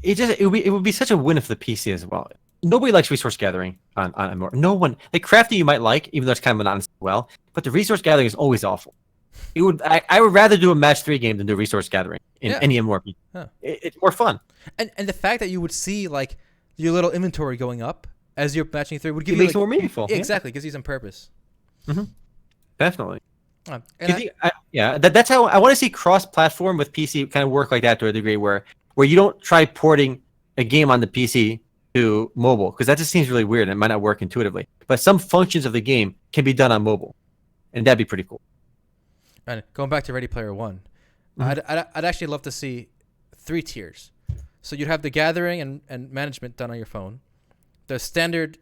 it would be such a win for the PC as well. Nobody likes resource gathering on MMO. No one like crafting you might like, even though it's kind of monotonous as well. But the resource gathering is always awful. I would rather do a match 3 game than do resource gathering in any MMORPG. Yeah. It's more fun. And the fact that you would see like your little inventory going up as you're matching through would give It you makes like, it more meaningful. Yeah, exactly, gives you some purpose. Definitely. And That's how I want to see cross-platform with PC kind of work like that to a degree where you don't try porting a game on the PC to mobile, because that just seems really weird and it might not work intuitively. But some functions of the game can be done on mobile, and that'd be pretty cool. And going back to Ready Player One, I'd actually love to see 3 tiers. So you'd have the gathering and management done on your phone, the standard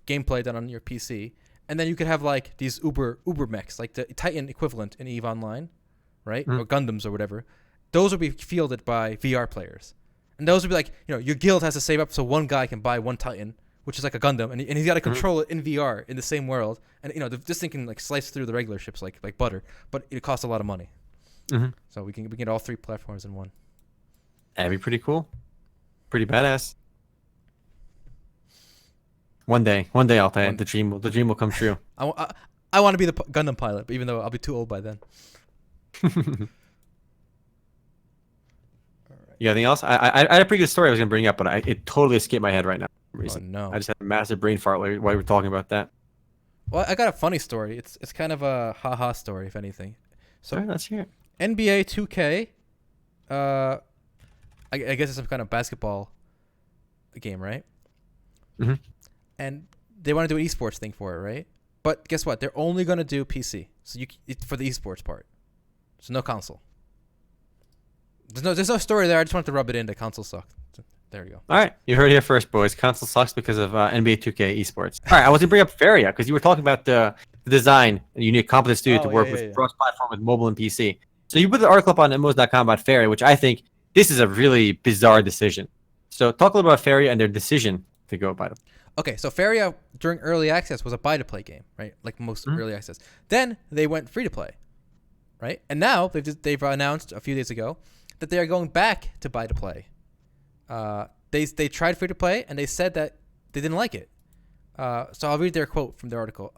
gameplay done on your PC, and then you could have like these Uber mechs, like the Titan equivalent in EVE Online, right? Or Gundams or whatever. Those would be fielded by VR players. And those would be like, your guild has to save up so one guy can buy one Titan, which is like a Gundam, and he's got to control it in VR in the same world. And this thing can like slice through the regular ships like butter, but it costs a lot of money. So we can get all 3 platforms in one. That'd be pretty cool. Pretty badass. One day I'll tell you, the dream will come true. I want to be the Gundam pilot, but even though I'll be too old by then. You got anything else? I had a pretty good story I was gonna bring up, but it totally escaped my head right now. Oh no! I just had a massive brain fart while we were talking about that. Well, I got a funny story. It's kind of a haha story, if anything. So all right, let's hear it. NBA 2K, I guess it's some kind of basketball game, right? And they want to do an esports thing for it, right? But guess what? They're only gonna do PC, so for the esports part. So no console. There's no story there. I just wanted to rub it in. The console sucked. So there you go. All right, you heard it here first, boys. Console sucks because of NBA 2K esports. All right, I was gonna bring up Faeria because you were talking about the design, and you need a competent studio to work with cross-platform with mobile and PC. So you put the article up on MMOs.com about Faeria, which I think this is a really bizarre decision. So talk a little about Faeria and their decision to go by them. Okay, so Faeria during early access was a buy-to-play game, right? Like most early access. Then they went free-to-play, right? And now they've announced a few days ago that they are going back to buy-to-play. They tried free-to-play, and they said that they didn't like it. So I'll read their quote from the article.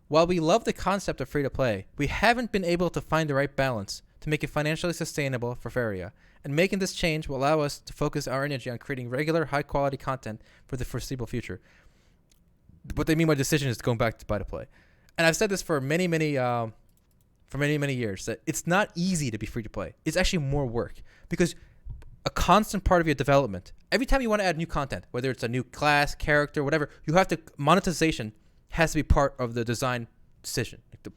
While we love the concept of free-to-play, we haven't been able to find the right balance to make it financially sustainable for Faeria, and making this change will allow us to focus our energy on creating regular, high-quality content for the foreseeable future. What they mean by decision is going back to buy-to-play. And I've said this for many years, that it's not easy to be free-to-play. It's actually more work, because a constant part of your development, every time you want to add new content, whether it's a new class, character, whatever, monetization has to be part of the design decision, like the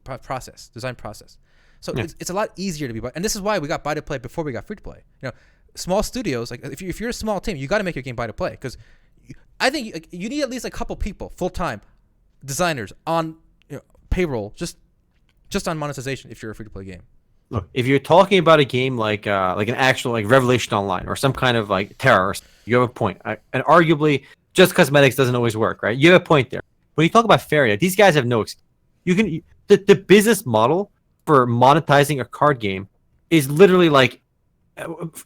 design process. So it's a lot easier to be and this is why we got buy to play before we got free to play. Small studios, like if you're a small team, you got to make your game buy to play, because I think you need at least a couple people, full time designers on payroll, just on monetization if you're a free to play game. Look, if you're talking about a game like an actual like Revelation Online or some kind of like Terror, you have a point. And arguably, just cosmetics doesn't always work, right? You have a point there. When you talk about Faeria, these guys have no excuse. The business model for monetizing a card game is literally like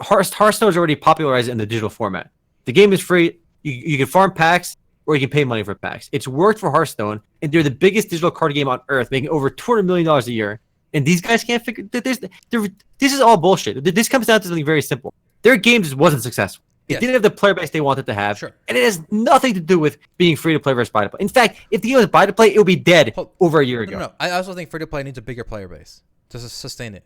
Hearthstone is already popularized in the digital format. The game is free. You can farm packs or you can pay money for packs. It's worked for Hearthstone, and they're the biggest digital card game on earth, making over $200 million a year. And these guys can't figure this. This is all bullshit. This comes down to something very simple. Their game just wasn't successful. It didn't have the player base they wanted to have, and it has nothing to do with being free to play versus buy to play. In fact, if the game was buy to play, it would be dead over a year ago. No. I also think free to play needs a bigger player base to sustain it.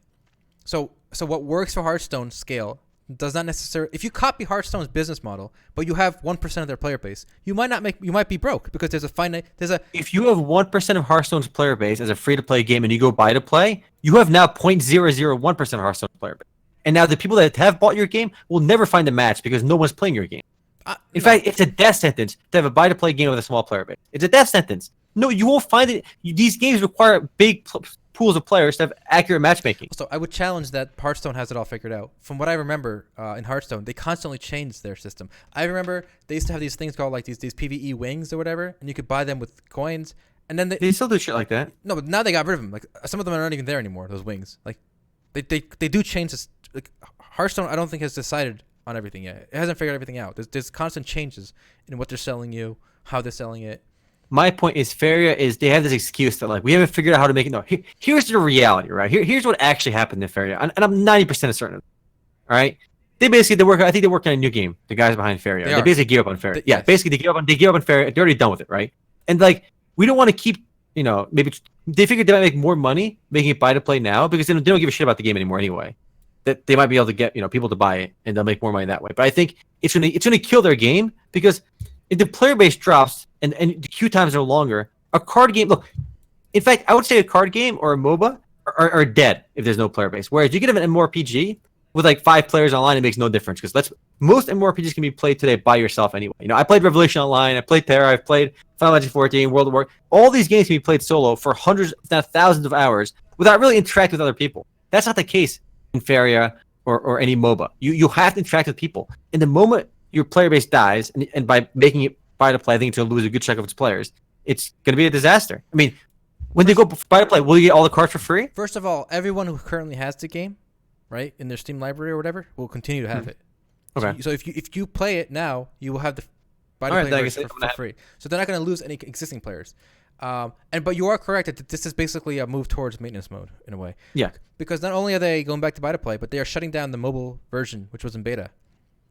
So what works for Hearthstone scale does not necessarily. If you copy Hearthstone's business model, but you have 1% of their player base, you might be broke, because If you have 1% of Hearthstone's player base as a free to play game and you go buy to play, you have now 0.001% of Hearthstone's player base. And now the people that have bought your game will never find a match because no one's playing your game. In fact, it's a death sentence to have a buy-to-play game with a small player base. It's a death sentence. No, you won't find it. These games require big pools of players to have accurate matchmaking. So I would challenge that Hearthstone has it all figured out. From what I remember in Hearthstone, they constantly changed their system. I remember they used to have these things called like these PvE wings or whatever, and you could buy them with coins. And then they still do shit like that. No, but now they got rid of them. Like some of them are not even there anymore. Those wings, like they do change this. Like Hearthstone, I don't think has decided on everything yet. It hasn't figured everything out. There's constant changes in what they're selling you, how they're selling it. My point is, Faeria they have this excuse that like we haven't figured out how to make it. No, here's the reality, right? Here's what actually happened in Faeria, and I'm 90% certain of it. All right, I think they're working on a new game. The guys behind Faeria, they basically gear up on Faeria. Yeah, basically they gear up on Faeria. They're already done with it, right? And like we don't want to keep, maybe they figured they might make more money making it buy to play now because they don't give a shit about the game anymore anyway. That they might be able to get people to buy it and they'll make more money that way. But I think it's gonna kill their game because if the player base drops and the queue times are longer, a card game. Look, in fact, I would say a card game or a MOBA are dead if there's no player base. Whereas you get an MMORPG with like 5 players online, it makes no difference because most MMORPGs can be played today by yourself anyway. I played Revolution Online, I played Terra, I've played Final Fantasy XIV, World of War. All these games can be played solo for hundreds, if not thousands of hours without really interacting with other people. That's not the case in Faeria or any MOBA. You have to interact with people. And the moment your player base dies, and by making it buy to play, I think it's going to lose a good chunk of its players. It's going to be a disaster. I mean, when they go buy to play, will you get all the cards for free? First of all, everyone who currently has the game, right, in their Steam library or whatever, will continue to have it. Okay. So if you play it now, you will have the buy to play version for free. So they're not going to lose any existing players. But you are correct that this is basically a move towards maintenance mode in a way. Yeah. Because not only are they going back to buy to play, but they are shutting down the mobile version, which was in beta.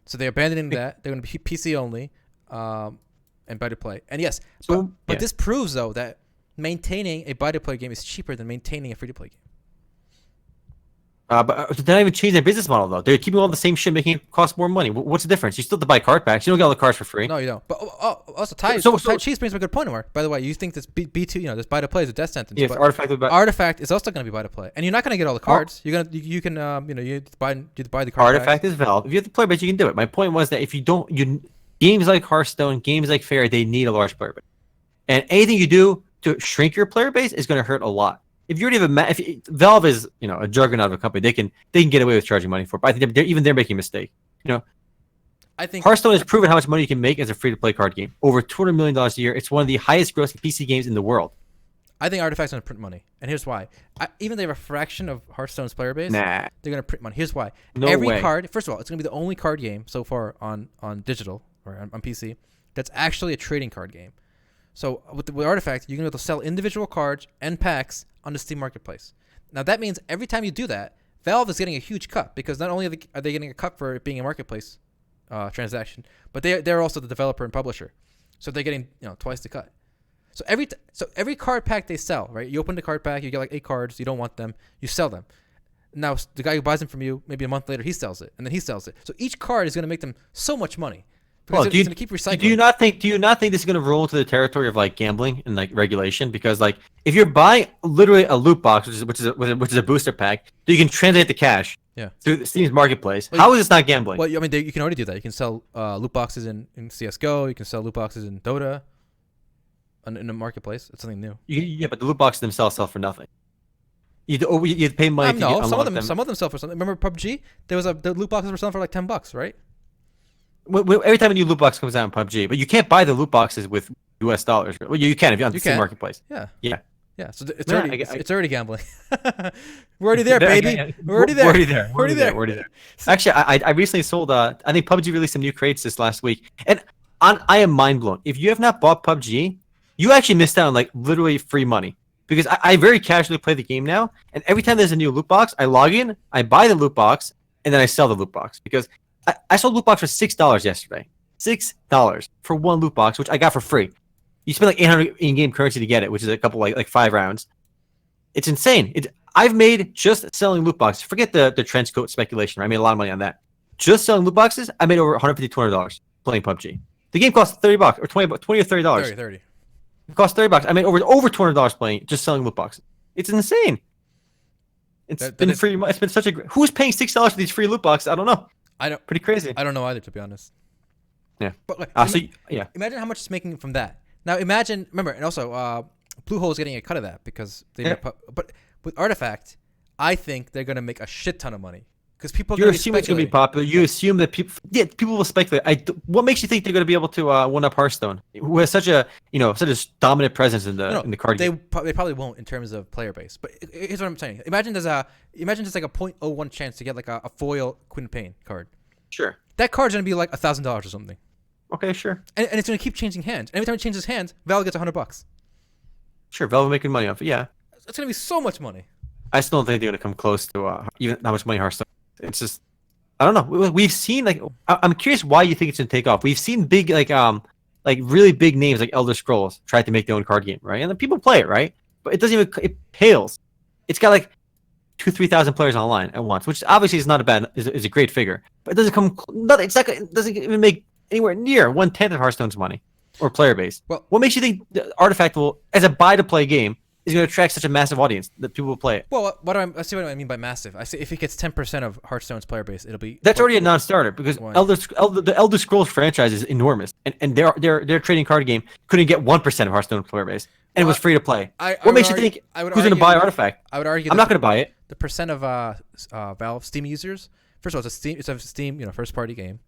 So they're abandoning that. They're going to be PC only, and buy to play. And yes, but this proves though that maintaining a buy to play game is cheaper than maintaining a free to play game. But they're not even changing their business model though. They're keeping all the same shit, making it cost more money. What's the difference? You still have to buy card packs. You don't get all the cards for free. No, you don't. But also, Ty Cheese brings up a good point, Mark. By the way, you think this B2, this buy to play is a death sentence. Yeah, Artifact is also going to be buy to play, and you're not going to get all the cards. You can buy the card. Artifact is Valve. If you have the player base, you can do it. My point was that if you don't, games like Hearthstone, games like Faeria, they need a large player base, and anything you do to shrink your player base is going to hurt a lot. If you already have Valve is a juggernaut of a company, they can get away with charging money for it. But I think they're making a mistake. I think Hearthstone has proven how much money you can make as a free to play card game. Over $200 million a year. It's one of the highest grossing PC games in the world. I think Artifact's gonna print money, and here's why. Even they have a fraction of Hearthstone's player base. Nah, they're gonna print money. Here's why. Every way. Card. First of all, it's gonna be the only card game so far on digital or on PC that's actually a trading card game. So with Artifact, you're gonna be able to sell individual cards and packs on the Steam marketplace. Now that means every time you do that, Valve is getting a huge cut because not only are they getting a cut for it being a marketplace transaction, but they're also the developer and publisher, so they're getting twice the cut. So every card pack they sell, right? You open the card pack, you get like 8 cards, you don't want them, you sell them. Now the guy who buys them from you, maybe a month later, he sells it, and then he sells it. So each card is going to make them so much money. Well, it's going to keep recycling. Do you not think this is going to roll into the territory of like gambling and like regulation? Because like if you're buying literally a loot box, which is a booster pack, that you can translate to cash through Steam's marketplace. How is this not gambling? Well, I mean, you can already do that. You can sell loot boxes in CS:GO. You can sell loot boxes in Dota. In the marketplace, it's something new. But the loot boxes themselves sell for nothing. You pay money. To no, some of them sell for something. Remember PUBG? The loot boxes were selling for like $10, right? Every time a new loot box comes out in PUBG, but you can't buy the loot boxes with US dollars. Well, you can if you're on the Steam marketplace. Yeah. So it's already gambling. We're already there, baby. We're already there. Actually, I recently sold. I think PUBG released some new crates this last week, and I am mind blown. If you have not bought PUBG, you actually missed out on like literally free money because I very casually play the game now, and every time there's a new loot box, I log in, I buy the loot box, and then I sell the loot box because I sold loot box for $6 yesterday. $6 for one loot box, which I got for free. You spend like 800 in-game currency to get it, which is a couple like 5 rounds. It's insane. I've made just selling loot boxes. Forget the trench coat speculation. Right? I made a lot of money on that. Just selling loot boxes, I made over $150, $200 playing PUBG. The game costs $30 or $20 or $30. 30. It costs $30. I made over $200 playing just selling loot boxes. It's insane. It's been free. It's been such a. Who's paying $6 for these free loot boxes? I don't know. Pretty crazy. I don't know either, to be honest. Yeah. But like, imagine how much it's making from that. Now remember, and also Bluehole is getting a cut of that because they. But with Artifact, I think they're gonna make a shit ton of money because people. You assume it's gonna be popular. You assume that people will speculate. What makes you think they're gonna be able to one up Hearthstone, who has such a dominant presence in the card game? They probably won't in terms of player base. But here's what I'm saying. Imagine there's like a 0.01 chance to get like a foil Queen of Pain card. Sure. that card's gonna be like $1,000 or something. Okay, sure. And it's gonna keep changing hands. And every time it changes hands, Valve gets $100. Sure, Valve are making money off it. Yeah. It's gonna be so much money. I still don't think they're gonna come close to even how much money Hearthstone. It's just, I don't know. We've seen like, I'm curious why you think it's gonna take off. We've seen big like really big names like Elder Scrolls try to make their own card game, right? And then people play it, right? But it doesn't even, it pales. It's got like 2,000-3,000 players online at once, which obviously is not a bad, is a great figure. But it doesn't come, nothing. It's not, it doesn't even make anywhere near 1/10 of Hearthstone's money or player base. Well, what makes you think the Artifact will, as a buy-to-play game, is going to attract such a massive audience that people will play it? Well, I see what I mean by massive. I see if it gets 10% of Hearthstone's player base, it'll be. That's already a non-starter because the Elder Scrolls franchise is enormous, and their trading card game couldn't get 1% of Hearthstone's player base, and it was free to play. What makes you think who's going to buy Artifact? I would argue. I'm not going to buy it. The percent of Valve Steam users. First of all, it's a Steam first-party game.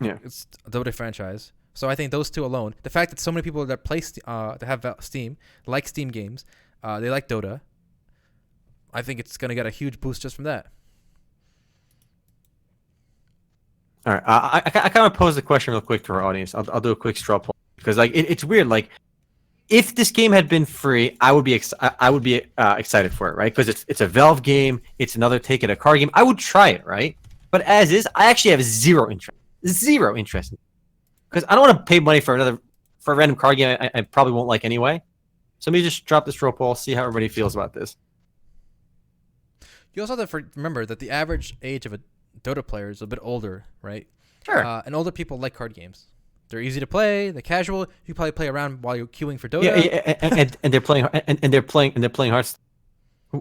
Yeah, it's a Dota franchise. So I think those two alone, the fact that so many people that play that have Steam like Steam games, they like Dota. I think it's gonna get a huge boost just from that. All right, I kind of pose the question real quick to our audience. I'll do a quick straw poll because like it's weird. Like if this game had been free, I would be excited for it, right? Because it's a Valve game. It's another take at a card game. I would try it, right? But as is, I actually have zero interest. Because I don't want to pay money for a random card game I probably won't like anyway. So let me just drop this straw poll, see how everybody feels about this. You also have to remember that the average age of a Dota player is a bit older, right? Sure. And older people like card games. They're easy to play. They're casual. You probably play around while you're queuing for Dota. Yeah, and they're playing Hearthstone.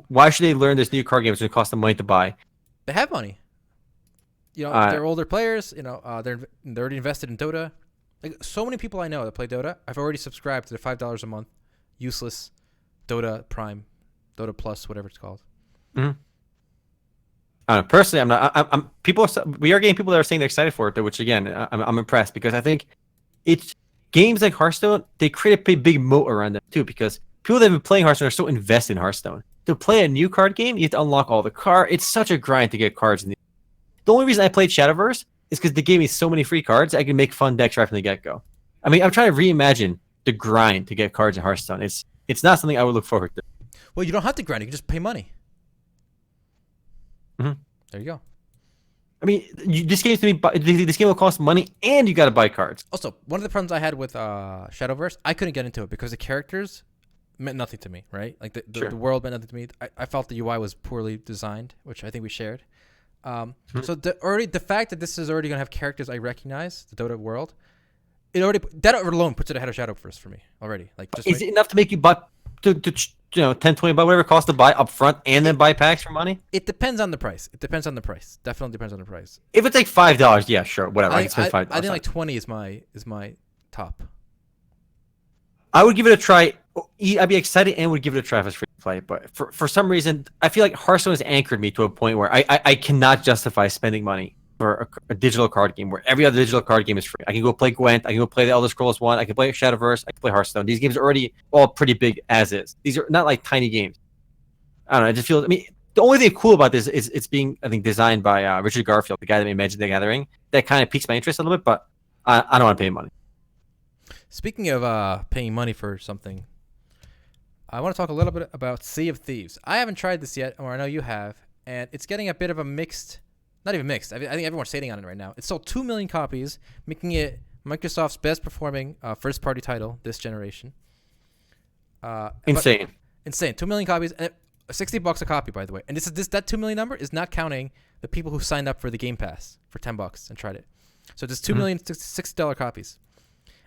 Why should they learn this new card game? It's going to cost them money to buy. They have money. You know, they're older players. You know, they're already invested in Dota. Like so many people I know that play Dota, I've already subscribed to the $5 a month, useless Dota Prime, Dota Plus, whatever it's called. Mm-hmm. Personally, I'm not. We are getting people that are saying they're excited for it, though, which again, I'm impressed because I think it's games like Hearthstone. They create a pretty big moat around them too, because people that have been playing Hearthstone are so invested in Hearthstone. To play a new card game, you have to unlock all the cards. It's such a grind to get cards. The only reason I played Shadowverse is because they gave me so many free cards. I can make fun decks right from the get-go. I mean, I'm trying to reimagine the grind to get cards in Hearthstone. It's not something I would look forward to. Well, you don't have to grind. You can just pay money. Mm-hmm. There you go. I mean, this game will cost money, and you got to buy cards. Also, one of the problems I had with Shadowverse, I couldn't get into it because the characters meant nothing to me, right? Like the world meant nothing to me. I felt the UI was poorly designed, which I think we shared. So the fact that this is already gonna have characters I recognize, the Dota world, that alone puts it ahead of Shadowverse for me already. Like, is it enough to make you buy to 10, 20 bucks, whatever it costs to buy up front and then buy packs for money? It depends on the price. Definitely depends on the price. If it's like $5, yeah, sure, whatever. I can spend $5. I think like 20 is my top. I would give it a try. I'd be excited and would give it a try if it's free to play. But for some reason, I feel like Hearthstone has anchored me to a point where I cannot justify spending money for a digital card game where every other digital card game is free. I can go play Gwent. I can go play the Elder Scrolls 1. I can play Shadowverse. I can play Hearthstone. These games are already all pretty big as is. These are not like tiny games. I don't know. I just feel. I mean, the only thing cool about this is it's being, I think, designed by Richard Garfield, the guy that made Magic the Gathering. That kind of piques my interest a little bit, but I don't want to pay money. Speaking of paying money for something, I want to talk a little bit about Sea of Thieves. I haven't tried this yet, or I know you have, and it's getting a bit of a mixed, not even mixed. I think everyone's hating on it right now. It sold 2 million copies, making it Microsoft's best performing first-party title this generation. Insane. 2 million copies, and $60 a copy, by the way. And that 2 million number is not counting the people who signed up for the Game Pass for $10 and tried it. So there's 2 million $60 copies.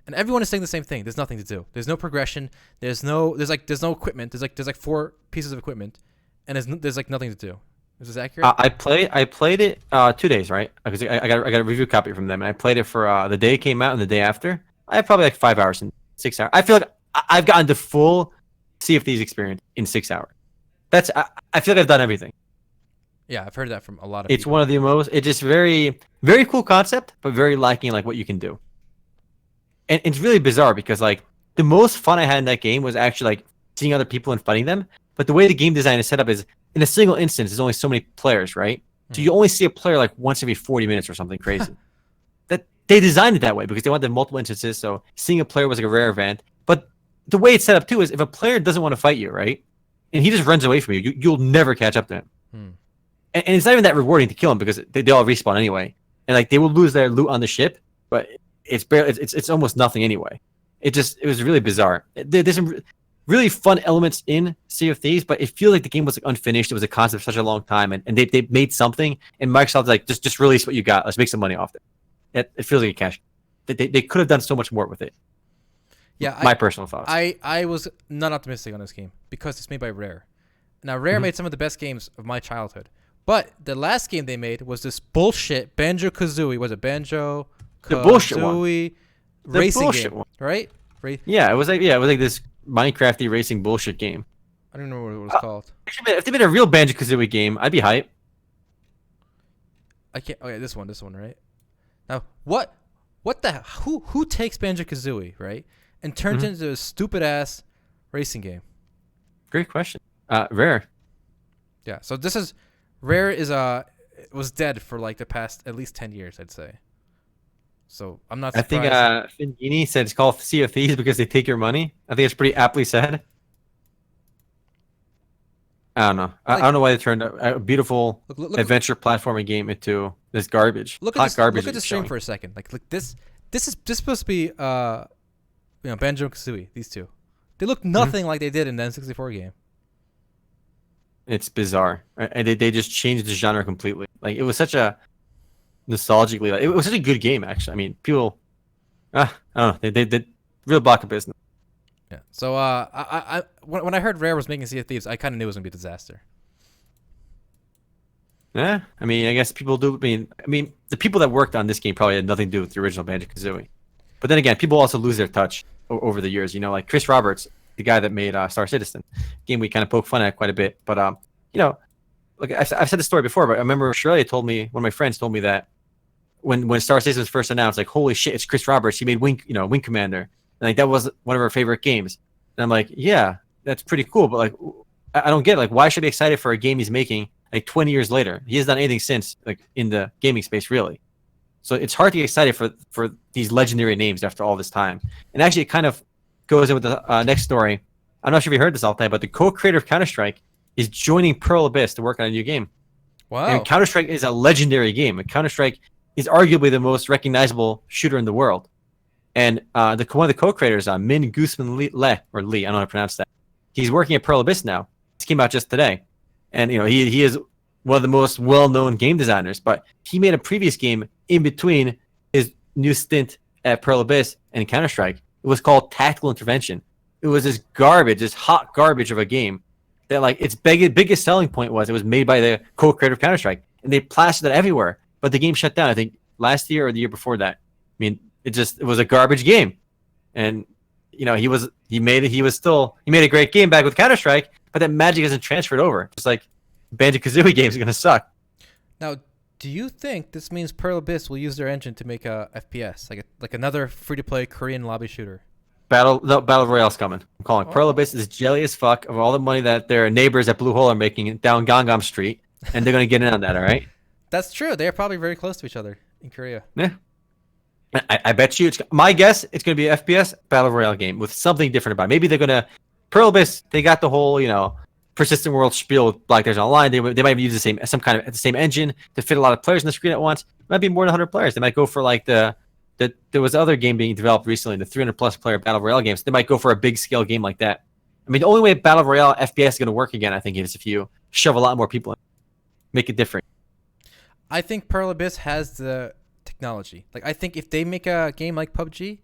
And everyone is saying the same thing. There's nothing to do. There's no progression. There's no equipment. There's like 4 pieces of equipment, and there's like nothing to do. Is this accurate? I played it 2 days, right? Because I got a review copy from them, and I played it for the day it came out and the day after. I had probably like 5 hours and 6 hours. I feel like I've gotten the full Sea of Thieves experience in 6 hours. I feel like I've done everything. Yeah, I've heard that from a lot of It's people. one of the most. It's just very, very cool concept, but very lacking like what you can do. And it's really bizarre because like the most fun I had in that game was actually like seeing other people and fighting them. But the way the game design is set up is in a single instance, there's only so many players, right? So you only see a player like once every 40 minutes or something crazy. they designed it that way because they wanted multiple instances. So seeing a player was like a rare event. But the way it's set up too is if a player doesn't want to fight you, right, and he just runs away from you, you'll never catch up to him. And it's not even that rewarding to kill him because they all respawn anyway, and like they will lose their loot on the ship, but it's barely it's almost nothing anyway. It was really bizarre. There's some really fun elements in Sea of Thieves, but it feels like the game was like unfinished. It was a concept for such a long time, and they made something, and Microsoft's like just release what you got. Let's make some money off it. It feels like a cash. They could have done so much more with it. Yeah, my personal thoughts. I was not optimistic on this game because it's made by Rare. Now Rare made some of the best games of my childhood, but the last game they made was this bullshit Banjo-Kazooie. Was it Banjo? The bullshit one. Racing bullshit game, one. right? Yeah, it was like this Minecrafty racing bullshit game. I don't know what it was called. Actually, if they made a real Banjo-Kazooie game, I'd be hype. I can't. Okay, this one, right? Now, what the who takes Banjo-Kazooie, right, and turns it into a stupid ass racing game? Great question. Rare. Yeah. So this is Rare was dead for like the past at least 10 years, I'd say. So I'm not surprised. I think Fingini said it's called Sea of Thieves because they take your money. I think it's pretty aptly said. I don't know. I don't know why they turned a beautiful adventure platforming game into this garbage. Look at the stream for a second. Like this is supposed to be Banjo-Kazooie. These two, they look nothing like they did in the N64 game. It's bizarre, and they just changed the genre completely. Like it was such a nostalgically, it was such a good game. Actually, I mean, people, I don't know, they did real block of business. Yeah. So when I heard Rare was making Sea of Thieves, I kind of knew it was gonna be a disaster. Yeah, I mean, I guess people do. I mean, the people that worked on this game probably had nothing to do with the original Banjo-Kazooie. But then again, people also lose their touch over the years. You know, like Chris Roberts, the guy that made Star Citizen, game we kind of poke fun at quite a bit. But you know, like I've said this story before, but I remember Shirley told me, one of my friends told me that when Star Citizen was first announced, like, holy shit, it's Chris Roberts. He made Wing Commander, and like that was one of her favorite games. And I'm like, yeah, that's pretty cool, but like, I don't get it. Like, why should I be excited for a game he's making like 20 years later? He hasn't done anything since, like, in the gaming space, really. So it's hard to get excited for these legendary names after all this time. And actually, it kind of goes in with the next story. I'm not sure if you heard this all the time, but the co-creator of Counter-Strike is joining Pearl Abyss to work on a new game. Wow. And Counter-Strike is a legendary game. And Counter-Strike is arguably the most recognizable shooter in the world. And one of the co-creators, Min Guzman Lee, I don't know how to pronounce that. He's working at Pearl Abyss now. This came out just today. And he is one of the most well-known game designers, but he made a previous game in between his new stint at Pearl Abyss and Counter-Strike. It was called Tactical Intervention. It was this hot garbage of a game that, like, its biggest selling point was it was made by the co-creator of Counter-Strike, and they plastered it everywhere. But the game shut down, I think, last year or the year before that. I mean, it was a garbage game, and he made a great game back with Counter-Strike, but that magic hasn't transferred over. Just like Banjo-Kazooie games are gonna suck. Now, do you think this means Pearl Abyss will use their engine to make a FPS, like another free-to-play Korean lobby shooter? Battle Royale's coming. I'm calling Pearl Abyss is jelly as fuck of all the money that their neighbors at Blue Hole are making down Gangnam Street, and they're gonna get in on that. All right. That's true. They're probably very close to each other in Korea. Yeah. I bet you. My guess, it's going to be an FPS Battle Royale game with something different about it. Maybe they're going to... Pearl Abyss, they got the whole, persistent world spiel with Black Desert Online. They might even use the same engine to fit a lot of players on the screen at once. It might be more than 100 players. They might go for like there was other game being developed recently, the 300-plus player Battle Royale games. They might go for a big-scale game like that. I mean, the only way Battle Royale FPS is going to work again, I think, is if you shove a lot more people in. Make it different. I think Pearl Abyss has the technology. Like, I think if they make a game like PUBG,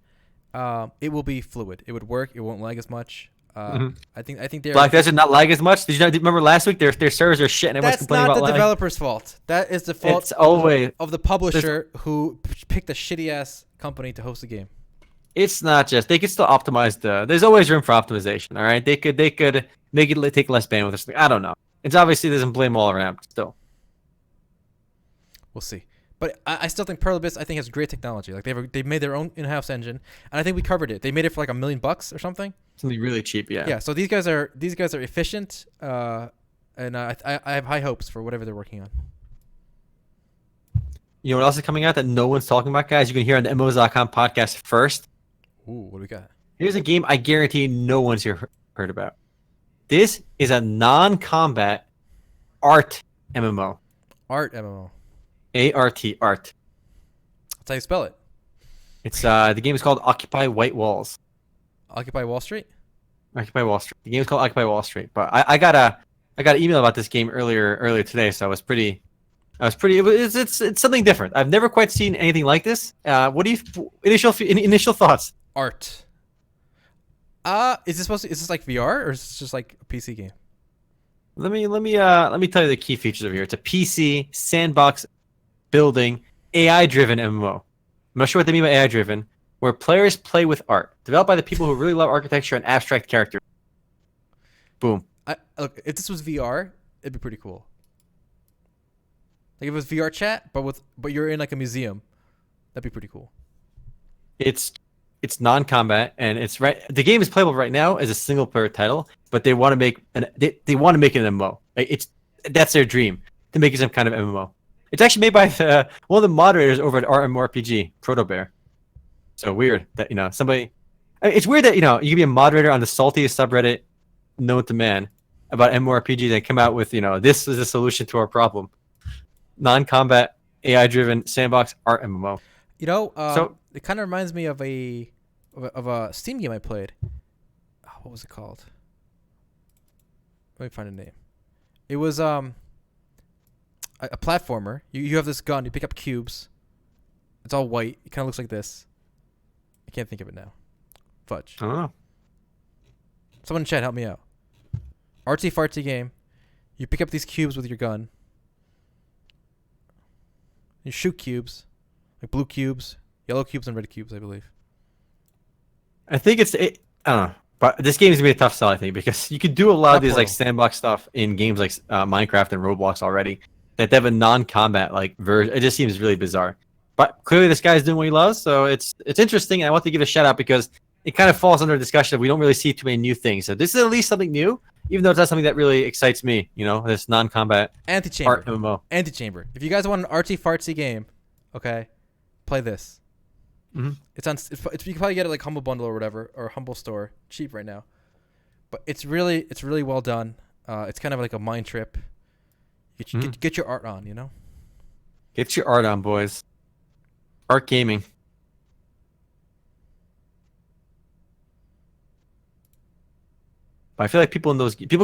it will be fluid. It would work. It won't lag as much. I think they're... Black Desert not lag as much? Did you remember last week their servers are shit and everyone's complaining about lag? That's not the developer's fault. That is the fault of the publisher who picked a shitty-ass company to host the game. It's not just... They could still optimize there's always room for optimization, all right? They could make it take less bandwidth or something. I don't know. It's obviously doesn't blame all around still. We'll see. But I still think Pearl Abyss, I think, has great technology. Like, they've made their own in-house engine, and I think we covered it. They made it for like $1 million or something. Something really cheap, yeah. Yeah. So these guys are efficient, and I have high hopes for whatever they're working on. You know what else is coming out that no one's talking about, guys? You can hear on the MMOs.com podcast first. Ooh, what do we got? Here's a game I guarantee no one's here heard about. This is a non-combat art MMO. Art MMO. A-R-T, art. That's how you spell it. It's the game is called Occupy White Walls. Occupy Wall Street? Occupy Wall Street. The game is called Occupy Wall Street. But I got an email about this game earlier today, so it's something different. I've never quite seen anything like this. What do you initial thoughts? Art. Is this like VR or is this just like a PC game? Let me tell you the key features over here. It's a PC sandbox building AI driven MMO. I'm not sure what they mean by AI driven, where players play with art, developed by the people who really love architecture and abstract characters. Boom. Look, if this was VR, it'd be pretty cool. Like if it was VR chat, but you're in like a museum, that'd be pretty cool. It's non-combat, and the game is playable right now as a single player title, but they want to make they want to make it an MMO. Like that's their dream, to make it some kind of MMO. It's actually made by one of the moderators over at RMRPG, Proto Bear. So weird that somebody. It's weird that you can be a moderator on the saltiest subreddit known to man about MMORPG and come out with this is a solution to our problem. Non-combat AI-driven sandbox art MMO. So it kind of reminds me of a Steam game I played. Oh, what was it called? Let me find a name. It was a platformer. You have this gun. You pick up cubes. It's all white. It kind of looks like this. I can't think of it now. Fudge. I don't know. Someone in chat, help me out. Artsy fartsy game. You pick up these cubes with your gun. You shoot cubes, like blue cubes, yellow cubes, and red cubes, I believe. I think I don't know, but this game is gonna be a tough sell, I think, because you could do a lot of these like sandbox stuff in games like Minecraft and Roblox already. That they have a non-combat like version. It just seems really bizarre. But clearly, this guy's doing what he loves, so it's interesting. And I want to give it a shout out because it kind of falls under a discussion of we don't really see too many new things. So this is at least something new, even though it's not something that really excites me. This non-combat Antichamber. art MMO. Antichamber. If you guys want an artsy fartsy game, okay, play this. Mm-hmm. You can probably get it like Humble Bundle or whatever, or Humble Store, cheap right now. But it's really well done. It's kind of like a mind trip. Get your art on, Get your art on, boys. Art gaming. But I feel like people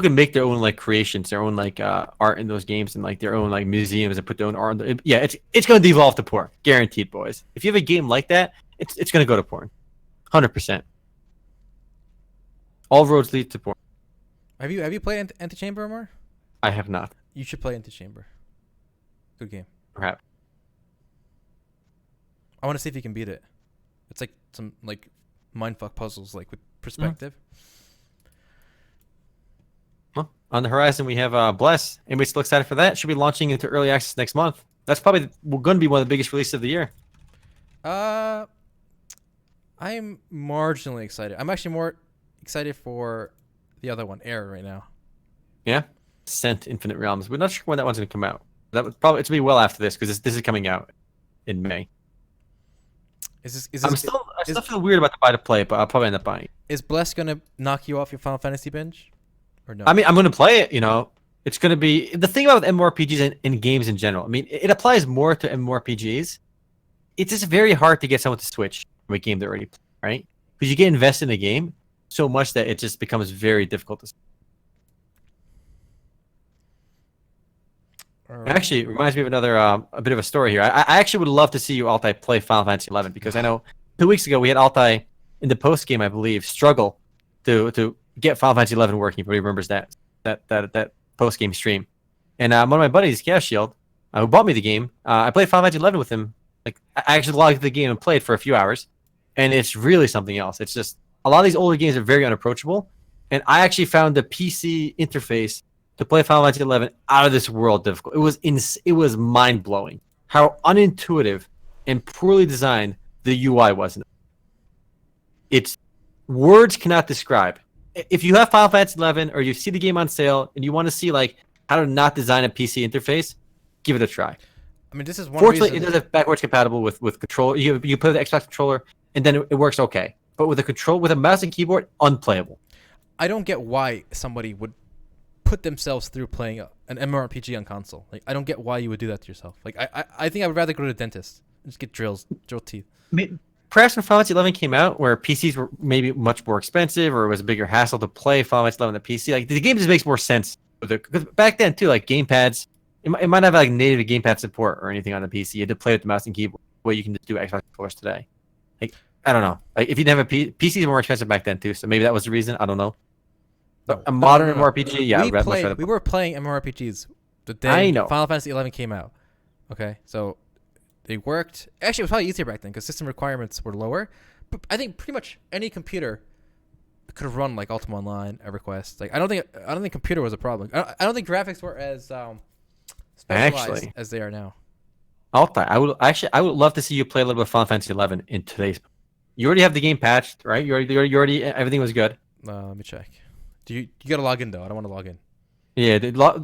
can make their own like creations, their own like art in those games, and like their own like museums and put their own art. It's going to devolve to porn, guaranteed, boys. If you have a game like that, it's going to go to porn, 100%. All roads lead to porn. Have you played Antichamber, Omar? I have not. You should play Antichamber. Good game. Perhaps. I want to see if you can beat it. It's like some like mindfuck puzzles, like with perspective. Well, on the horizon, we have Bless. Anybody still excited for that? Should be launching into early access next month. That's probably going to be one of the biggest releases of the year. I am marginally excited. I'm actually more excited for the other one, Air, right now. Yeah? Ascent Infinite Realms. We're not sure when that one's going to come out. It's going to be well after this, because this is coming out in May. I still feel weird about the buy to play, but I'll probably end up buying it. Is Bless going to knock you off your Final Fantasy binge? Or no? I mean, I'm going to play it, It's going to be... The thing about MMORPGs and games in general, I mean, it applies more to MMORPGs. It's just very hard to get someone to switch from a game they already play, right? Because you get invested in a game so much that it just becomes very difficult to... Actually, it reminds me of another a bit of a story here. I actually would love to see you, Altai, play Final Fantasy XI, because I know 2 weeks ago we had Altai in the post game, I believe, struggle to get Final Fantasy XI working. Everybody remembers that post game stream. And one of my buddies, Chaos Shield, who bought me the game, I played Final Fantasy XI with him. Like, I actually logged the game and played for a few hours, and it's really something else. It's just a lot of these older games are very unapproachable, and I actually found the PC interface to play Final Fantasy XI out of this world difficult. It was mind blowing how unintuitive and poorly designed the UI was. It's words cannot describe. If you have Final Fantasy XI or you see the game on sale and you want to see like how to not design a PC interface, give it a try. I mean, this is one Fortunately, reason. it does have backwards compatible with control. You put the Xbox controller, and then it works okay. But with a mouse and keyboard, unplayable. I don't get why somebody would put themselves through playing an MMORPG on console. Like, I don't get why you would do that to yourself. Like, I think I would rather go to the dentist and just get drill teeth. I mean, perhaps when Final Fantasy 11 came out, where PCs were maybe much more expensive, or it was a bigger hassle to play Final Fantasy 11 on the PC, like the game just makes more sense. Because back then too, like gamepads, it might not have like native gamepad support or anything on the PC. You had to play with the mouse and keyboard. What you can just do Xbox controllers today. Like, I don't know. Like, if you didn't have PCs were more expensive back then too, so maybe that was the reason. I don't know. But a modern MMORPG, yeah, we were playing MMORPGs the day I know. Final Fantasy 11 came out. Okay, so they worked. Actually, it was probably easier back then because system requirements were lower. But I think pretty much any computer could have run like Ultima Online, EverQuest. Like, I don't think computer was a problem. I don't think graphics were as specialized as they are now. I would love to see you play a little bit of Final Fantasy 11 in today's. You already have the game patched, right? You already everything was good. Let me check. You got to log in though? I don't want to log in. Yeah.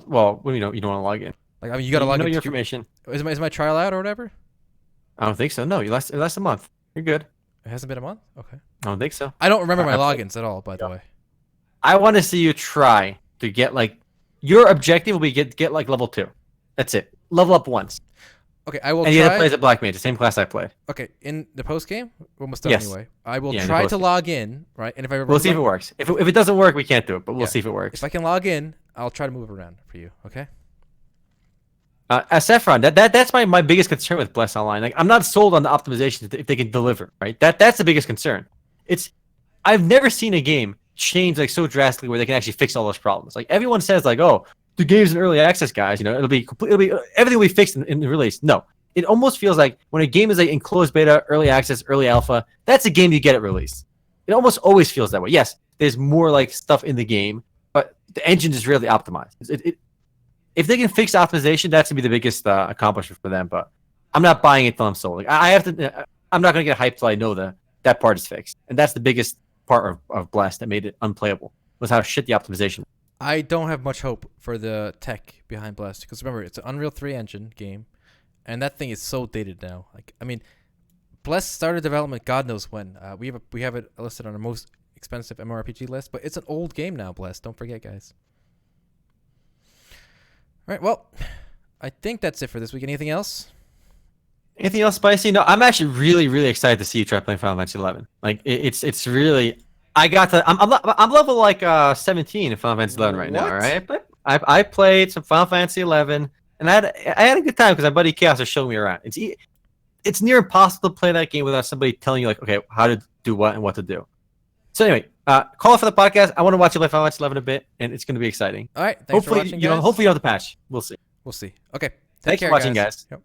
Well, you don't want to log in. Like, I mean, you got to log in. Your information. Is my trial out or whatever? I don't think so. No, it lasts a month. You're good. It hasn't been a month. Okay. I don't think so. I don't remember my logins at all. By the way. I want to see you try to get like your objective will be get like level 2. That's it. Level up once. Okay, I will. And you have to play as a black mage, the same class I played. Okay, in the post game, we're almost done anyway. I will try to log in, right? And if I we'll see if it works. If it doesn't work, we can't do it, but we'll see if it works. If I can log in, I'll try to move it around for you. Okay. Saffron, that's my biggest concern with Bless Online. Like, I'm not sold on the optimization if they can deliver, right? That's the biggest concern. I've never seen a game change like so drastically where they can actually fix all those problems. Like, everyone says like, oh, the game's in early access, guys. You know, everything will be fixed in the release. No, it almost feels like when a game is like in closed beta, early access, early alpha, that's a game you get at release. It almost always feels that way. Yes, there's more like stuff in the game, but the engine is really optimized. If they can fix optimization, that's gonna be the biggest accomplishment for them. But I'm not buying it till I'm sold. Like, I'm not gonna get hyped till I know that part is fixed, and that's the biggest part of Blast that made it unplayable was how shit the optimization. I don't have much hope for the tech behind Blast because remember, it's an Unreal 3 engine game, and that thing is so dated now. Like, I mean, Blast started development God knows when. We have it listed on our most expensive MMORPG list, but it's an old game now. Blast, don't forget, guys. All right, well, I think that's it for this week. Anything else? Anything else spicy? No, I'm actually really, really excited to see you try playing Final Fantasy 11. Like, it's really. I'm level like 17 in Final Fantasy 11 right now. All right, but I played some Final Fantasy 11, and I had a good time because my buddy Chaos is showing me around. It's near impossible to play that game without somebody telling you like, okay, how to do what and what to do. So anyway, call it for the podcast. I want to watch you play Final Fantasy 11 a bit, and it's going to be exciting. All right, thanks for watching, guys. Hopefully you don't have the patch. We'll see. We'll see. Okay, Thanks for watching, guys. Yep.